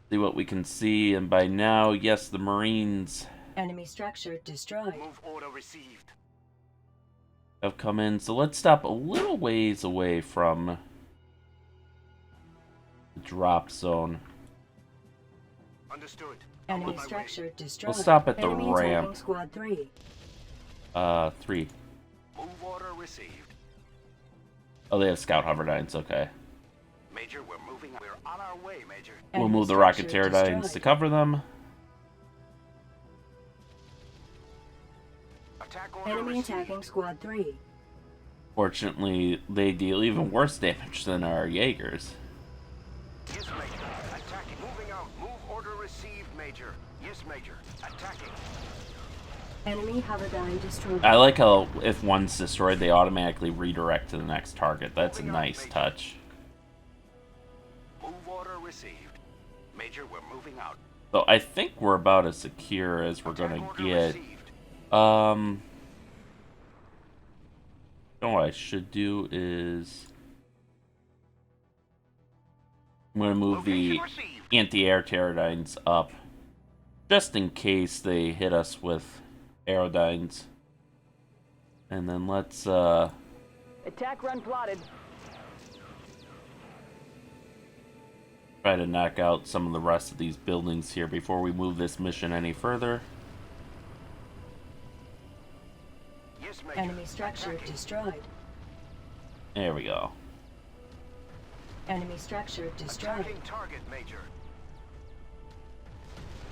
Speaker 1: see what we can see. And by now, yes, the Marines
Speaker 4: Enemy structure destroyed.
Speaker 5: Move order received.
Speaker 1: have come in. So let's stop a little ways away from the drop zone.
Speaker 5: Understood.
Speaker 4: Enemy
Speaker 5: On my way.
Speaker 4: structure destroyed.
Speaker 1: We'll stop at the
Speaker 4: Enemy attacking
Speaker 1: ramp.
Speaker 4: Squad 3.
Speaker 1: 3.
Speaker 5: Move order received.
Speaker 1: Oh, they have scout hoverdynes. Okay.
Speaker 5: Major, we're moving. We're on our way, Major.
Speaker 1: We'll
Speaker 4: Enemy
Speaker 1: move the rocket
Speaker 4: structure
Speaker 1: pterodynes to
Speaker 4: destroyed.
Speaker 1: cover them.
Speaker 5: Attack order
Speaker 4: Enemy
Speaker 5: received.
Speaker 4: attacking Squad 3.
Speaker 1: Fortunately, they deal even worse damage than our Jaegers.
Speaker 5: Yes, Major. Attacking. Moving out. Move order received, Major. Yes, Major. Attacking.
Speaker 4: Enemy hoverdyne destroyed.
Speaker 1: I like how if one's destroyed, they automatically redirect to the next target. That's a nice touch.
Speaker 5: Move order received. Major, we're moving out.
Speaker 1: So I think we're about as secure as we're
Speaker 5: Attack
Speaker 1: gonna
Speaker 5: order
Speaker 1: get.
Speaker 5: received.
Speaker 1: You know what I should do is I'm gonna move the
Speaker 5: Location received.
Speaker 1: anti-air pterodynes up, just in case they hit us with aerodynes. And then let's
Speaker 7: Attack run plotted.
Speaker 1: try to knock out some of the rest of these buildings here before we move this mission any further.
Speaker 5: Yes, Major.
Speaker 4: Enemy structure
Speaker 5: Attacking.
Speaker 4: destroyed.
Speaker 1: There we go.
Speaker 4: Enemy structure destroyed.
Speaker 5: Attacking target, Major.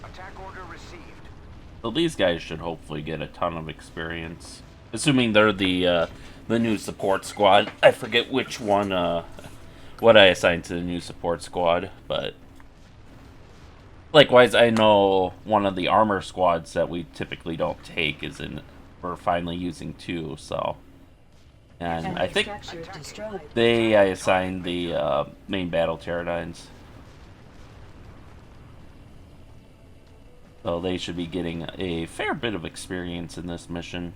Speaker 5: Attack order received.
Speaker 1: So these guys should hopefully get a ton of experience, assuming they're the new support squad. I forget which one, what I assigned to the new support squad, but likewise, I know one of the armor squads that we typically don't take is in. We're finally using 2, so. And
Speaker 4: Enemy
Speaker 1: I think
Speaker 4: structure destroyed.
Speaker 1: I assigned the main battle pterodynes. So they should be getting a fair bit of experience in this mission.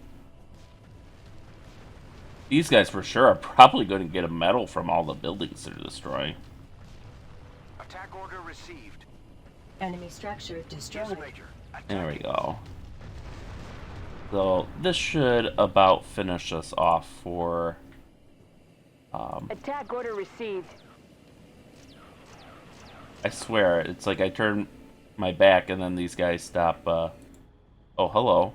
Speaker 1: These guys for sure are probably going to get a medal from all the buildings they're destroying.
Speaker 8: Attack order received.
Speaker 4: Enemy structure
Speaker 8: Yes,
Speaker 4: destroyed.
Speaker 8: Major.
Speaker 1: There we go. So this should about finish us off for...
Speaker 7: Attack order received.
Speaker 1: I swear, it's like I turn my back and then these guys stop, oh, hello.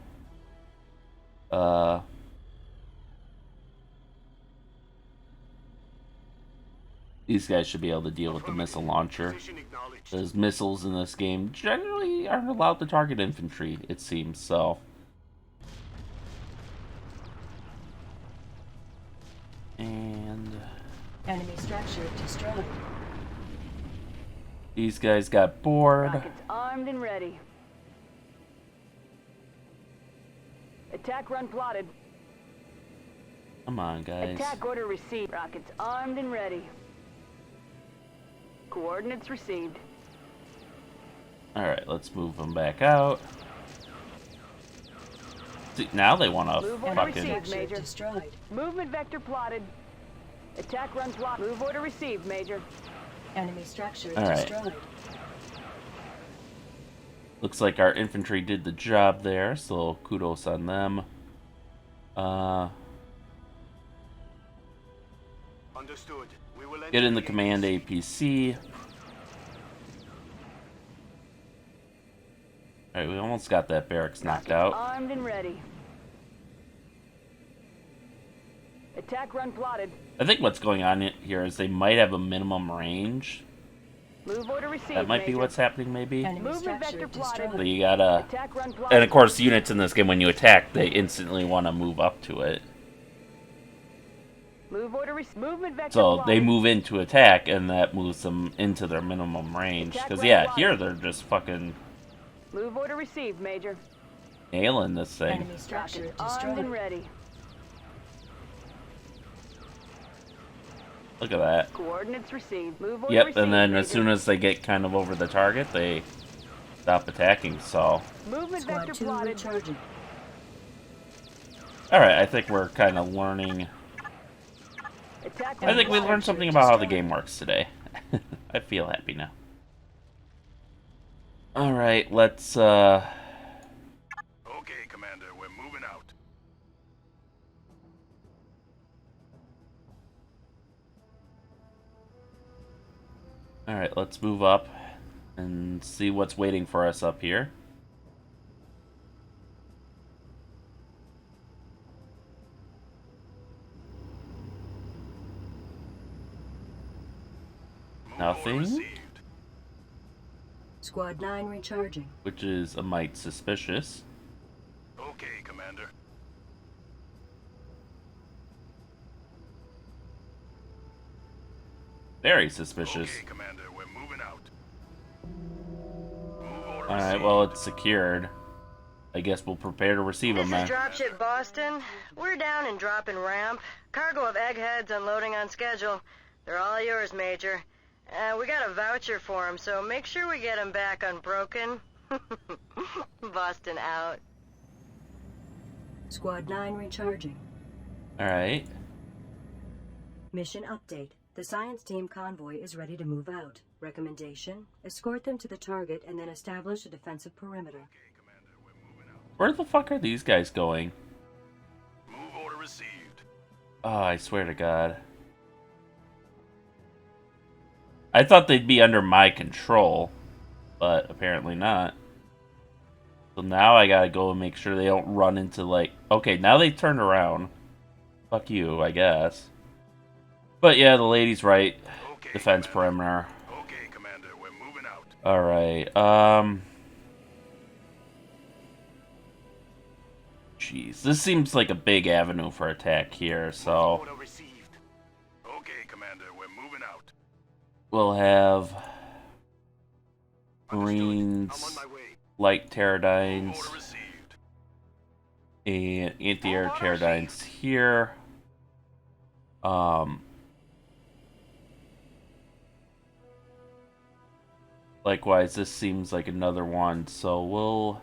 Speaker 1: These guys should be able to deal with the missile launcher.
Speaker 5: Position acknowledged.
Speaker 1: Those missiles in this game generally aren't allowed to target infantry, it seems, so... And...
Speaker 4: Enemy structure destroyed.
Speaker 1: these guys got bored.
Speaker 7: Rockets armed and ready. Attack run plotted.
Speaker 1: Come on, guys.
Speaker 7: Attack order received. Rockets armed and ready. Coordinates received.
Speaker 1: Alright, let's move them back out. See, now they want to
Speaker 7: Move order
Speaker 1: fucking...
Speaker 7: received,
Speaker 4: Structure
Speaker 7: Major.
Speaker 4: destroyed.
Speaker 7: Movement vector plotted. Attack run plot. Move order received, Major.
Speaker 4: Enemy structure
Speaker 1: All right.
Speaker 4: destroyed.
Speaker 1: Looks like our infantry did the job there, so kudos on them.
Speaker 5: Understood. We will
Speaker 1: Get in the
Speaker 5: enter
Speaker 1: command APC. Alright, we almost got that barracks knocked out.
Speaker 7: Armed and ready. Attack run plotted.
Speaker 1: I think what's going on here is they might have a minimum range.
Speaker 7: Move order received,
Speaker 1: That might be
Speaker 7: Major.
Speaker 1: what's happening, maybe.
Speaker 4: Enemy
Speaker 7: Movement
Speaker 4: structure
Speaker 7: vector plotted.
Speaker 1: So
Speaker 4: destroyed.
Speaker 1: you gotta...
Speaker 7: Attack run plotted.
Speaker 1: And of course, units in this game, when you attack, they instantly want to move up to it.
Speaker 7: Move order movement vector
Speaker 1: So
Speaker 7: plotted.
Speaker 1: they move into attack, and that moves them into their minimum range.
Speaker 7: Attack
Speaker 1: Because,
Speaker 7: red
Speaker 1: yeah,
Speaker 7: line.
Speaker 1: here they're just fucking
Speaker 7: Move order received, Major.
Speaker 1: nailing this thing.
Speaker 4: Enemy structure
Speaker 7: Rockets armed and
Speaker 4: destroyed.
Speaker 7: ready.
Speaker 1: Look at that.
Speaker 7: Coordinates received. Move order
Speaker 1: Yep,
Speaker 7: received,
Speaker 1: and then as
Speaker 7: Major.
Speaker 1: soon as they get kind of over the target, they stop attacking, so...
Speaker 7: Movement
Speaker 4: Squad
Speaker 7: vector
Speaker 4: 2
Speaker 7: plotted.
Speaker 4: recharging.
Speaker 1: Alright, I think we're kind of learning...
Speaker 7: Attack
Speaker 1: I
Speaker 7: run
Speaker 1: think we
Speaker 7: plotted.
Speaker 1: learned something about how the game works today. I feel happy now. Alright, let's,
Speaker 5: Okay, Commander, we're moving out.
Speaker 1: Alright, let's move up and see what's waiting for us up here.
Speaker 5: Move
Speaker 1: Nothing?
Speaker 5: order received.
Speaker 4: Squad 9 recharging.
Speaker 1: Which is a mite suspicious.
Speaker 5: Okay, Commander.
Speaker 1: Very suspicious.
Speaker 5: Okay, Commander, we're moving out. Move order
Speaker 1: Alright,
Speaker 5: received.
Speaker 1: well, it's secured. I guess we'll prepare to receive them
Speaker 9: This is
Speaker 1: then.
Speaker 9: Dropship Boston. We're down and dropping ramp. Cargo of eggheads unloading on schedule. They're all yours, Major. We got a voucher for them, so make sure we get them back unbroken. Boston out.
Speaker 4: Squad 9 recharging.
Speaker 1: Alright.
Speaker 4: Mission update. The science team convoy is ready to move out. Recommendation: escort them to the target and then establish a defensive perimeter.
Speaker 1: Where the fuck are these guys going?
Speaker 5: Move order received.
Speaker 1: Oh, I swear to God. I thought they'd be under my control, but apparently not. So now I gotta go and make sure they don't run into, like... Okay, now they turned around. Fuck you, I guess. But yeah, the lady's right.
Speaker 5: Okay,
Speaker 1: Defense
Speaker 5: Commander.
Speaker 1: perimeter.
Speaker 5: Okay, Commander, we're moving out.
Speaker 1: Alright, Jeez, this seems like a big avenue for attack here, so...
Speaker 5: Order received. Okay, Commander, we're moving out.
Speaker 1: We'll have...
Speaker 5: Understood.
Speaker 1: Marines,
Speaker 5: I'm on my way.
Speaker 1: light
Speaker 5: Move
Speaker 1: pterodynes,
Speaker 5: order received.
Speaker 1: and anti-air
Speaker 8: Order
Speaker 1: pterodynes here. Likewise, this seems like another one, so we'll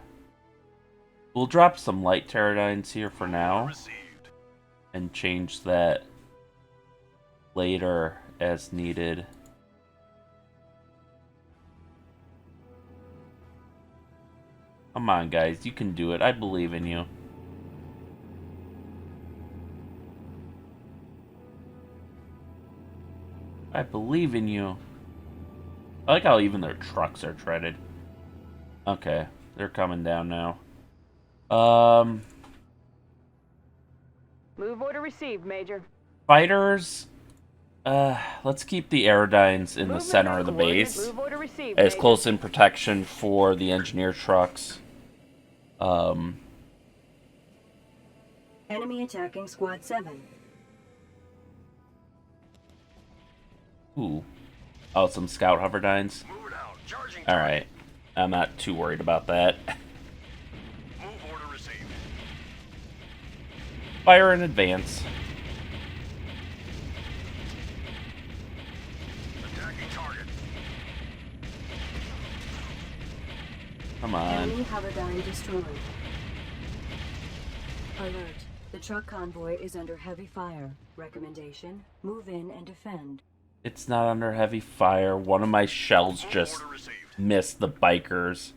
Speaker 1: drop some light pterodynes here for
Speaker 5: Order
Speaker 1: now,
Speaker 5: received.
Speaker 1: and change that later as needed. Come on, guys, you can do it. I believe in you. I believe in you. I like how even their trucks are treaded. Okay, they're coming down now.
Speaker 7: Move order received, Major.
Speaker 1: Fighters. Let's keep the Aerodynes in the center of the base.
Speaker 7: Move order received,
Speaker 1: As
Speaker 7: Major.
Speaker 1: close in protection for the engineer trucks.
Speaker 4: Enemy attacking Squad 7.
Speaker 1: Ooh. Oh, some scout hoverdynes.
Speaker 5: Move it out. Charging.
Speaker 1: Alright. I'm not too worried about that.
Speaker 5: Move order received.
Speaker 1: Fire in advance.
Speaker 5: Attacking target.
Speaker 1: Come on.
Speaker 4: Enemy hoverdyne destroyed. Alert. The truck convoy is under heavy fire. Recommendation: move in and defend.
Speaker 1: It's not under heavy fire. One of my shells just missed the bikers.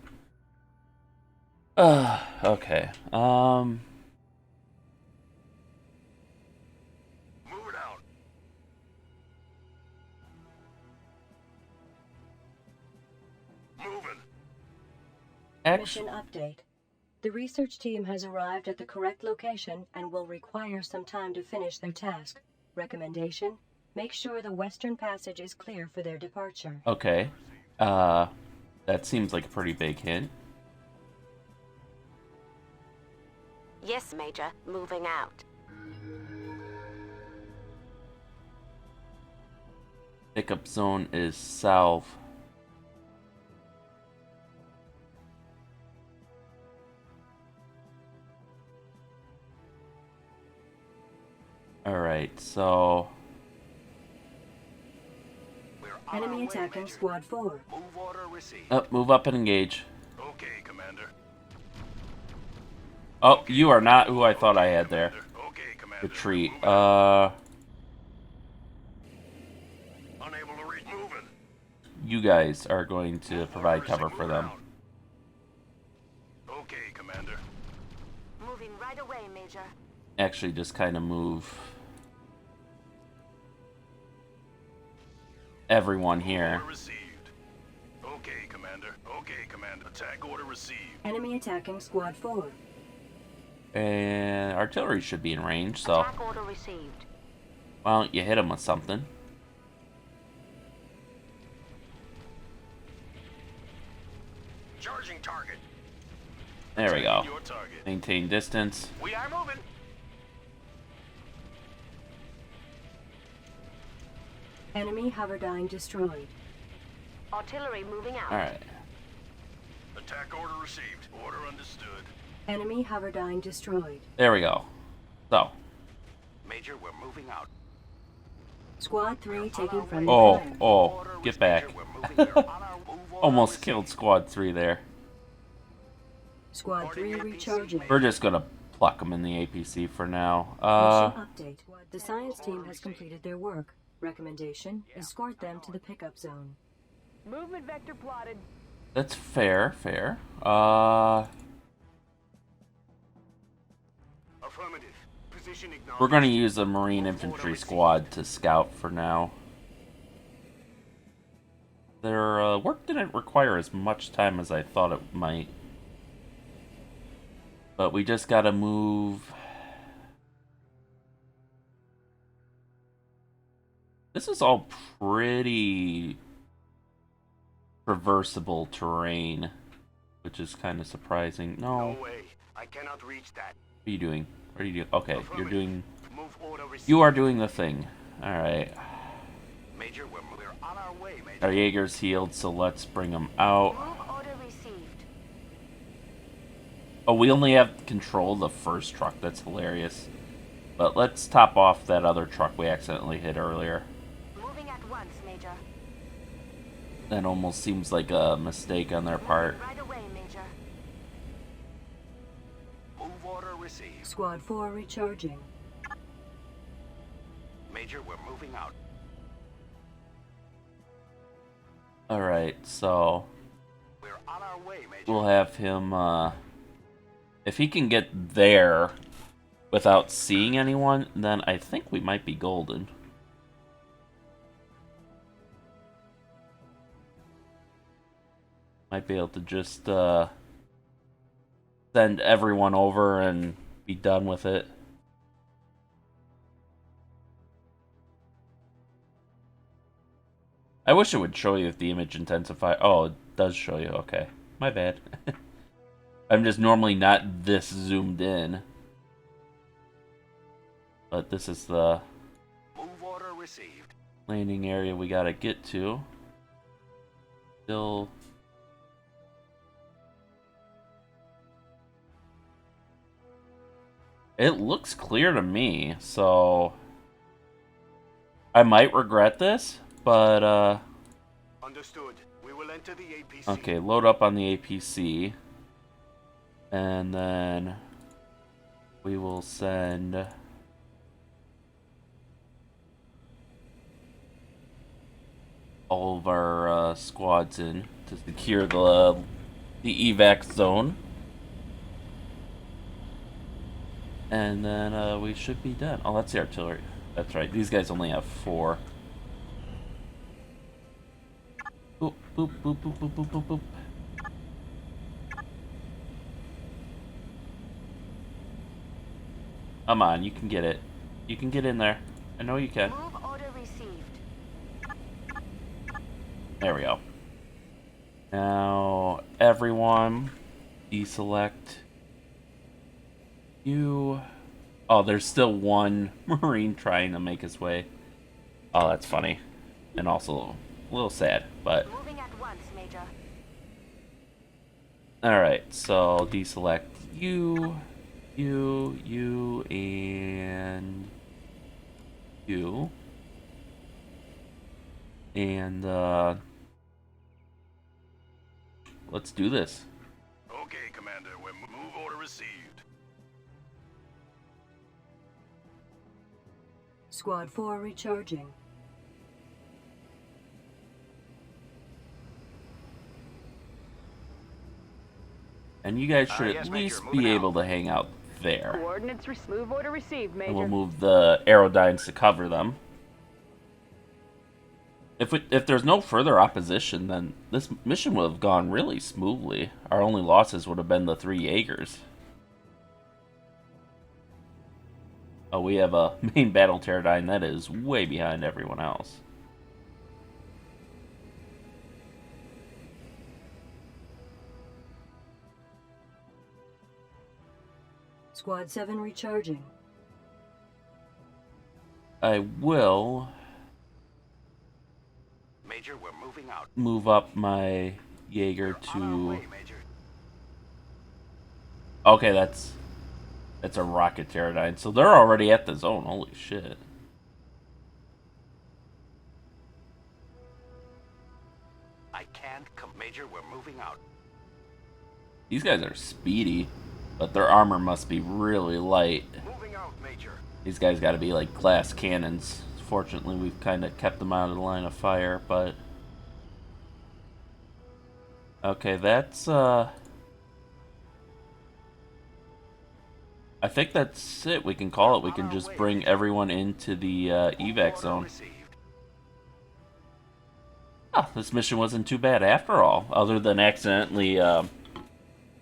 Speaker 1: Okay.
Speaker 5: Move it out. Moving.
Speaker 4: Mission update. The research team has arrived at the correct location and will require some time to finish their task. Recommendation: make sure the Western Passage is clear for their departure.
Speaker 1: Okay. That seems like a pretty big hint.
Speaker 6: Yes, Major. Moving out.
Speaker 1: Pickup zone is south. Alright, so...
Speaker 4: Enemy attacking Squad 4.
Speaker 8: Move order received.
Speaker 1: move up and engage.
Speaker 5: Okay, Commander.
Speaker 1: Oh, you are not who I thought I had there.
Speaker 5: Okay, Commander.
Speaker 1: Retreat.
Speaker 5: Unable to reach. Moving.
Speaker 1: You guys are going to provide cover for them.
Speaker 5: Okay, Commander.
Speaker 6: Moving right away, Major.
Speaker 1: Actually, just kind of move everyone here.
Speaker 5: Order received. Okay, Commander. Okay, Commander. Attack order received.
Speaker 4: Enemy attacking Squad 4.
Speaker 1: And artillery should be in range, so
Speaker 6: Attack order received.
Speaker 1: why don't you hit them with something?
Speaker 5: Charging target.
Speaker 1: There we go.
Speaker 5: Your target.
Speaker 1: Maintain distance.
Speaker 5: We are moving.
Speaker 4: Enemy hoverdyne destroyed.
Speaker 6: Artillery moving out.
Speaker 1: Alright.
Speaker 5: Attack order received. Order understood.
Speaker 4: Enemy hoverdyne destroyed.
Speaker 1: There we go. So.
Speaker 8: Major, we're moving out.
Speaker 4: Squad 3 taking friendly
Speaker 1: Oh,
Speaker 4: fire.
Speaker 1: oh, get back.
Speaker 8: Major, we're moving. We're on our move order
Speaker 1: Almost
Speaker 8: received.
Speaker 1: killed Squad 3 there.
Speaker 4: Squad 3 recharging.
Speaker 1: We're just gonna pluck them in the APC for now.
Speaker 4: Mission update. The science team has completed their work. Recommendation: escort them to the pickup zone.
Speaker 7: Movement vector plotted.
Speaker 1: That's fair, fair.
Speaker 5: Affirmative. Position acknowledged.
Speaker 1: We're gonna use a Marine Infantry squad to scout for now. Their work didn't require as much time as I thought it might. But we just gotta move... This is all pretty traversable terrain, which is kind of surprising. No.
Speaker 5: No way. I cannot reach that.
Speaker 1: What are you doing? What are you doing? Okay, you're doing...
Speaker 5: Move order received.
Speaker 1: You are doing the thing. Alright.
Speaker 8: Major, we're on our way, Major.
Speaker 1: Our Jaeger's healed, so let's bring them out.
Speaker 6: Move order received.
Speaker 1: Oh, we only have control of the first truck. That's hilarious. But let's top off that other truck we accidentally hit earlier.
Speaker 6: Moving at once, Major.
Speaker 1: That almost seems like a mistake on their part.
Speaker 6: Right away, Major.
Speaker 8: Move order received.
Speaker 4: Squad 4 recharging.
Speaker 8: Major, we're moving out.
Speaker 1: Alright, so
Speaker 8: We're on our way, Major.
Speaker 1: we'll have him, if he can get there without seeing anyone, then I think we might be golden. Might be able to just, send everyone over and be done with it. I wish it would show you if the image intensify. Oh, it does show you. Okay. My bad. I'm just normally not this zoomed in. But this is the
Speaker 8: Move order received.
Speaker 1: landing area we gotta get to. Still... It looks clear to me, so... I might regret this, but,
Speaker 5: Understood. We will enter the APC.
Speaker 1: okay, load up on the APC. And then... we will send... all of our, squads in to secure the evac zone. And then we should be done. Oh, that's the artillery. That's right. These guys only have 4. Boop, boop, boop, boop, boop, boop, boop, boop. Come on, you can get it. You can get in there. I know you can.
Speaker 6: Move order received.
Speaker 1: There we go. Now, everyone, deselect you. Oh, there's still one Marine trying to make his way. Oh, that's funny. And also a little sad, but...
Speaker 6: Moving at once, Major.
Speaker 1: Alright, so deselect you, you, and you. And, let's do this.
Speaker 5: Okay, Commander. We're move order received.
Speaker 4: Squad 4 recharging.
Speaker 1: And you guys should
Speaker 8: yes,
Speaker 1: at
Speaker 8: Major,
Speaker 1: least
Speaker 8: moving
Speaker 1: be
Speaker 8: out.
Speaker 1: able to hang out there.
Speaker 7: Coordinates move order received,
Speaker 1: And we'll
Speaker 7: Major.
Speaker 1: move the aerodynes to cover them. If there's no further opposition, then this mission would have gone really smoothly. Our only losses would have been the 3 Jaegers. Oh, we have a main battle pterodyne that is way behind everyone else.
Speaker 4: Squad 7 recharging.
Speaker 1: I will
Speaker 8: Major, we're moving out.
Speaker 1: move up my Jaeger
Speaker 8: On our
Speaker 1: to...
Speaker 8: way, Major.
Speaker 1: Okay, that's a rocket pterodyne. So they're already at the zone. Holy shit.
Speaker 8: I can't come. Major, we're moving out.
Speaker 1: These guys are speedy, but their armor must be really light.
Speaker 5: Moving out, Major.
Speaker 1: These guys got to be like glass cannons. Fortunately, we've kind of kept them out of the line of fire, but... Okay, that's, I think that's it. We can call it. We can just bring everyone into the evac zone. Oh, this mission wasn't too bad after all, other than accidentally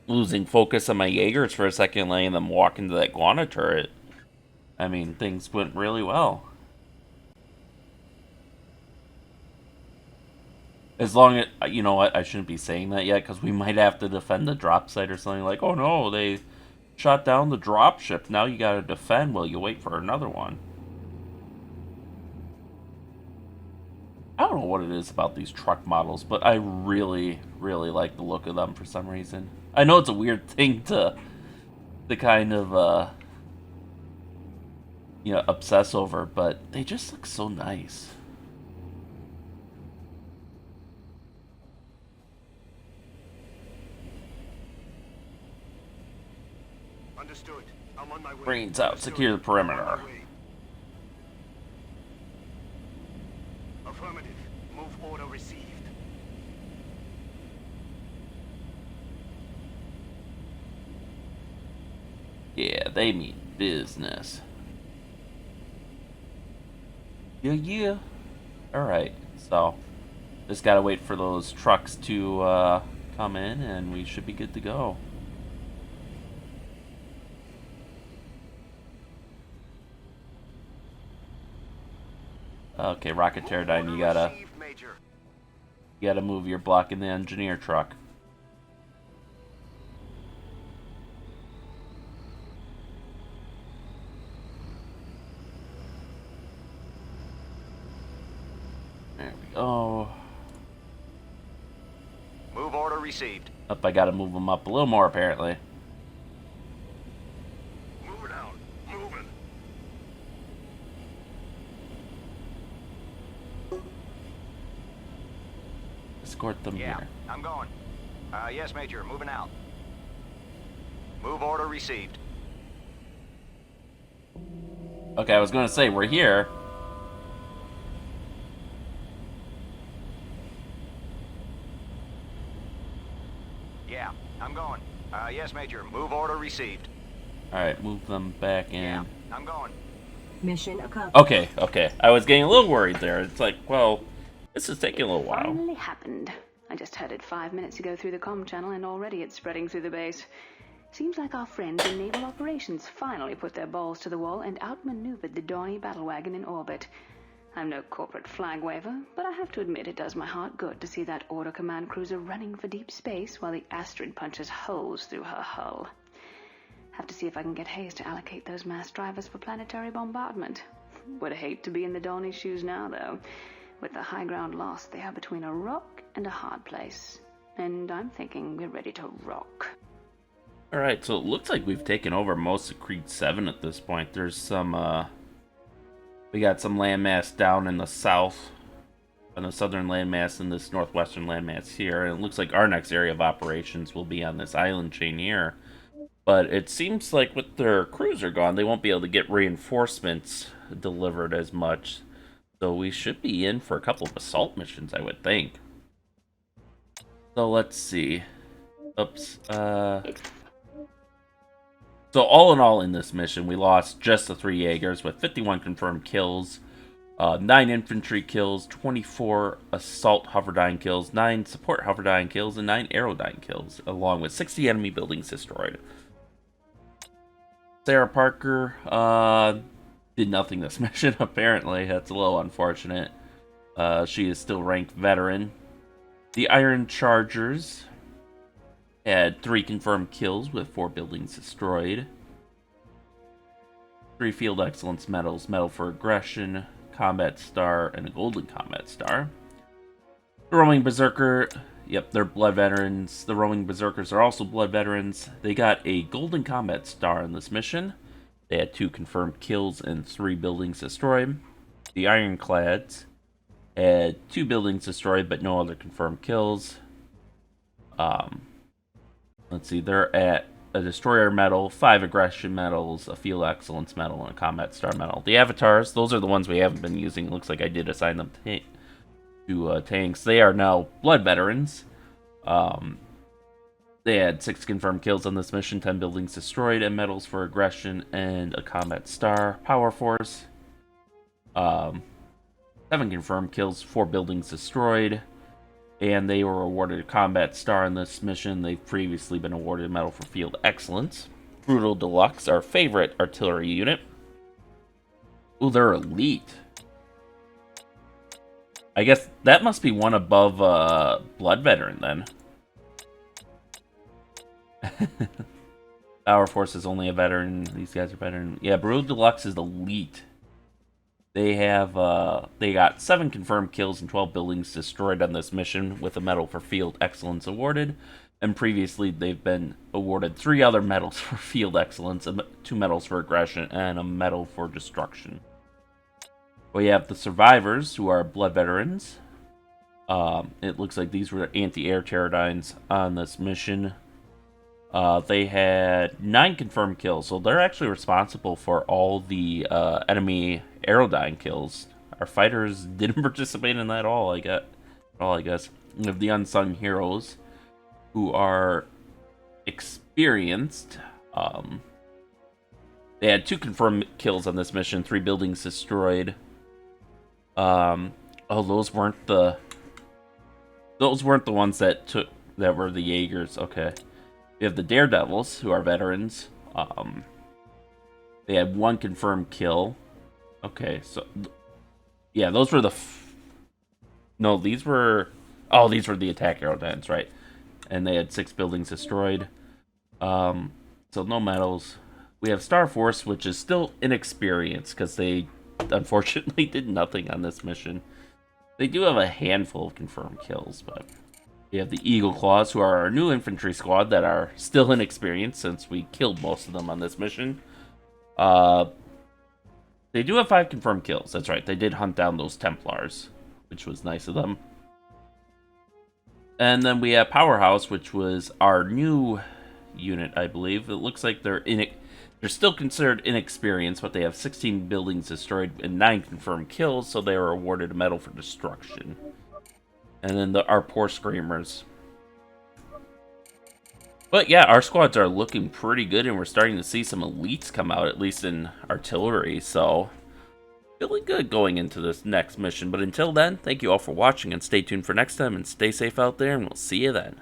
Speaker 1: losing focus on my Jaegers for a second, letting them walk into that Guana turret. I mean, things went really well. As long as, you know what, I shouldn't be saying that yet, because we might have to defend the drop site or something like, oh no, they shot down the drop ship, now you gotta defend while you wait for another one. I don't know what it is about these truck models, but I really, really like the look of them for some reason. I know it's a weird thing to kind of, you know, obsess over, but they just look so nice.
Speaker 5: Understood. I'm on my way.
Speaker 1: Brains out, secure the perimeter. Yeah, they mean business. Yeah. Alright, so just gotta wait for those trucks to come in and we should be good to go. Okay, Rocket Pterodine, you gotta move your block in the engineer truck. There we go.
Speaker 8: Move order received.
Speaker 1: Up, I gotta move them up a little more apparently.
Speaker 5: Moving out. Moving.
Speaker 1: Escort them
Speaker 8: Yeah,
Speaker 1: here.
Speaker 8: I'm going. Yes, Major, moving out. Move order received.
Speaker 1: Okay, I was gonna say, we're here.
Speaker 8: Yeah, I'm going. Yes, Major, move order received.
Speaker 1: Alright, move them back in.
Speaker 8: Yeah, I'm going.
Speaker 4: Mission accomplished.
Speaker 1: Okay. I was getting a little worried there. It's like, well, this is taking a little while.
Speaker 3: Finally happened. I just heard it 5 minutes ago through the comm channel, and already it's spreading through the base. Seems like our friends in Naval Operations finally put their balls to the wall and outmaneuvered the Dawny battle wagon in orbit. I'm no corporate flag waver, but I have to admit it does my heart good to see that Order Command cruiser running for deep space while the Astrid punches holes through her hull. Have to see if I can get Hayes to allocate those mass drivers for planetary bombardment. Would hate to be in the Dawny's shoes now, though. With the high ground lost, they are between a rock and a hard place. And I'm thinking we're ready to rock.
Speaker 1: Alright, so it looks like we've taken over most of Creed 7 at this point. There's some, we got some landmass down in the south, on the southern landmass, and this northwestern landmass here. And it looks like our next area of operations will be on this island chain here. But it seems like with their cruiser gone, they won't be able to get reinforcements delivered as much. So we should be in for a couple of assault missions, I would think. So let's see. Oops. So all in all in this mission, we lost just the 3 Jaegers with 51 confirmed kills, 9 infantry kills, 24 assault hoverdyne kills, 9 support hoverdyne kills, and 9 aerodyne kills, along with 60 enemy buildings destroyed. Sarah Parker did nothing this mission, apparently. That's a little unfortunate. She is still ranked veteran. The Iron Chargers had 3 confirmed kills with 4 buildings destroyed. 3 Field Excellence medals, Medal for Aggression, Combat Star, and a Golden Combat Star. The Roaming Berserker, yep, they're Blood Veterans. The Roaming Berserkers are also Blood Veterans. They got a Golden Combat Star in this mission. They had 2 confirmed kills and 3 buildings destroyed. The Ironclads had 2 buildings destroyed, but no other confirmed kills. Let's see, they're at a Destroyer Medal, 5 Aggression Medals, a Field Excellence Medal, and a Combat Star Medal. The Avatars, those are the ones we haven't been using. It looks like I did assign them to tanks. They are now Blood Veterans. They had 6 confirmed kills on this mission, 10 buildings destroyed, and medals for aggression, and a Combat Star. Power Force, 7 confirmed kills, 4 buildings destroyed, and they were awarded a Combat Star in this mission. They've previously been awarded a Medal for Field Excellence. Brutal Deluxe, our favorite artillery unit. Ooh, they're elite. I guess that must be one above Blood Veteran, then. Power Force is only a veteran. These guys are veteran. Yeah, Brutal Deluxe is elite. They have, they got 7 confirmed kills and 12 buildings destroyed on this mission with a Medal for Field Excellence awarded. And previously, they've been awarded 3 other medals for Field Excellence, 2 medals for aggression, and a medal for destruction. We have the Survivors, who are Blood Veterans. It looks like these were anti-air Pterodynes on this mission. They had 9 confirmed kills, so they're actually responsible for all the enemy Aerodyne kills. Our fighters didn't participate in that at all, I guess. We have the Unsung Heroes, who are experienced. They had 2 confirmed kills on this mission, 3 buildings destroyed. Oh, those weren't the ones that were the Jaegers. Okay. We have the Daredevils, who are veterans. They had 1 confirmed kill. Okay, so yeah, those were the no, these were the attack aerodynes, right? And they had 6 buildings destroyed. So no medals. We have Star Force, which is still inexperienced because they unfortunately did nothing on this mission. They do have a handful of confirmed kills, but we have the Eagle Claws, who are our new infantry squad that are still inexperienced since we killed most of them on this mission. They do have 5 confirmed kills. That's right. They did hunt down those Templars, which was nice of them. And then we have Powerhouse, which was our new unit, I believe. It looks like they're still considered inexperienced, but they have 16 buildings destroyed and 9 confirmed kills, so they were awarded a medal for destruction. And then our poor Screamers. But yeah, our squads are looking pretty good, and we're starting to see some elites come out, at least in artillery, so feeling good going into this next mission. But until then, thank you all for watching, and stay tuned for next time, and stay safe out there, and we'll see you then.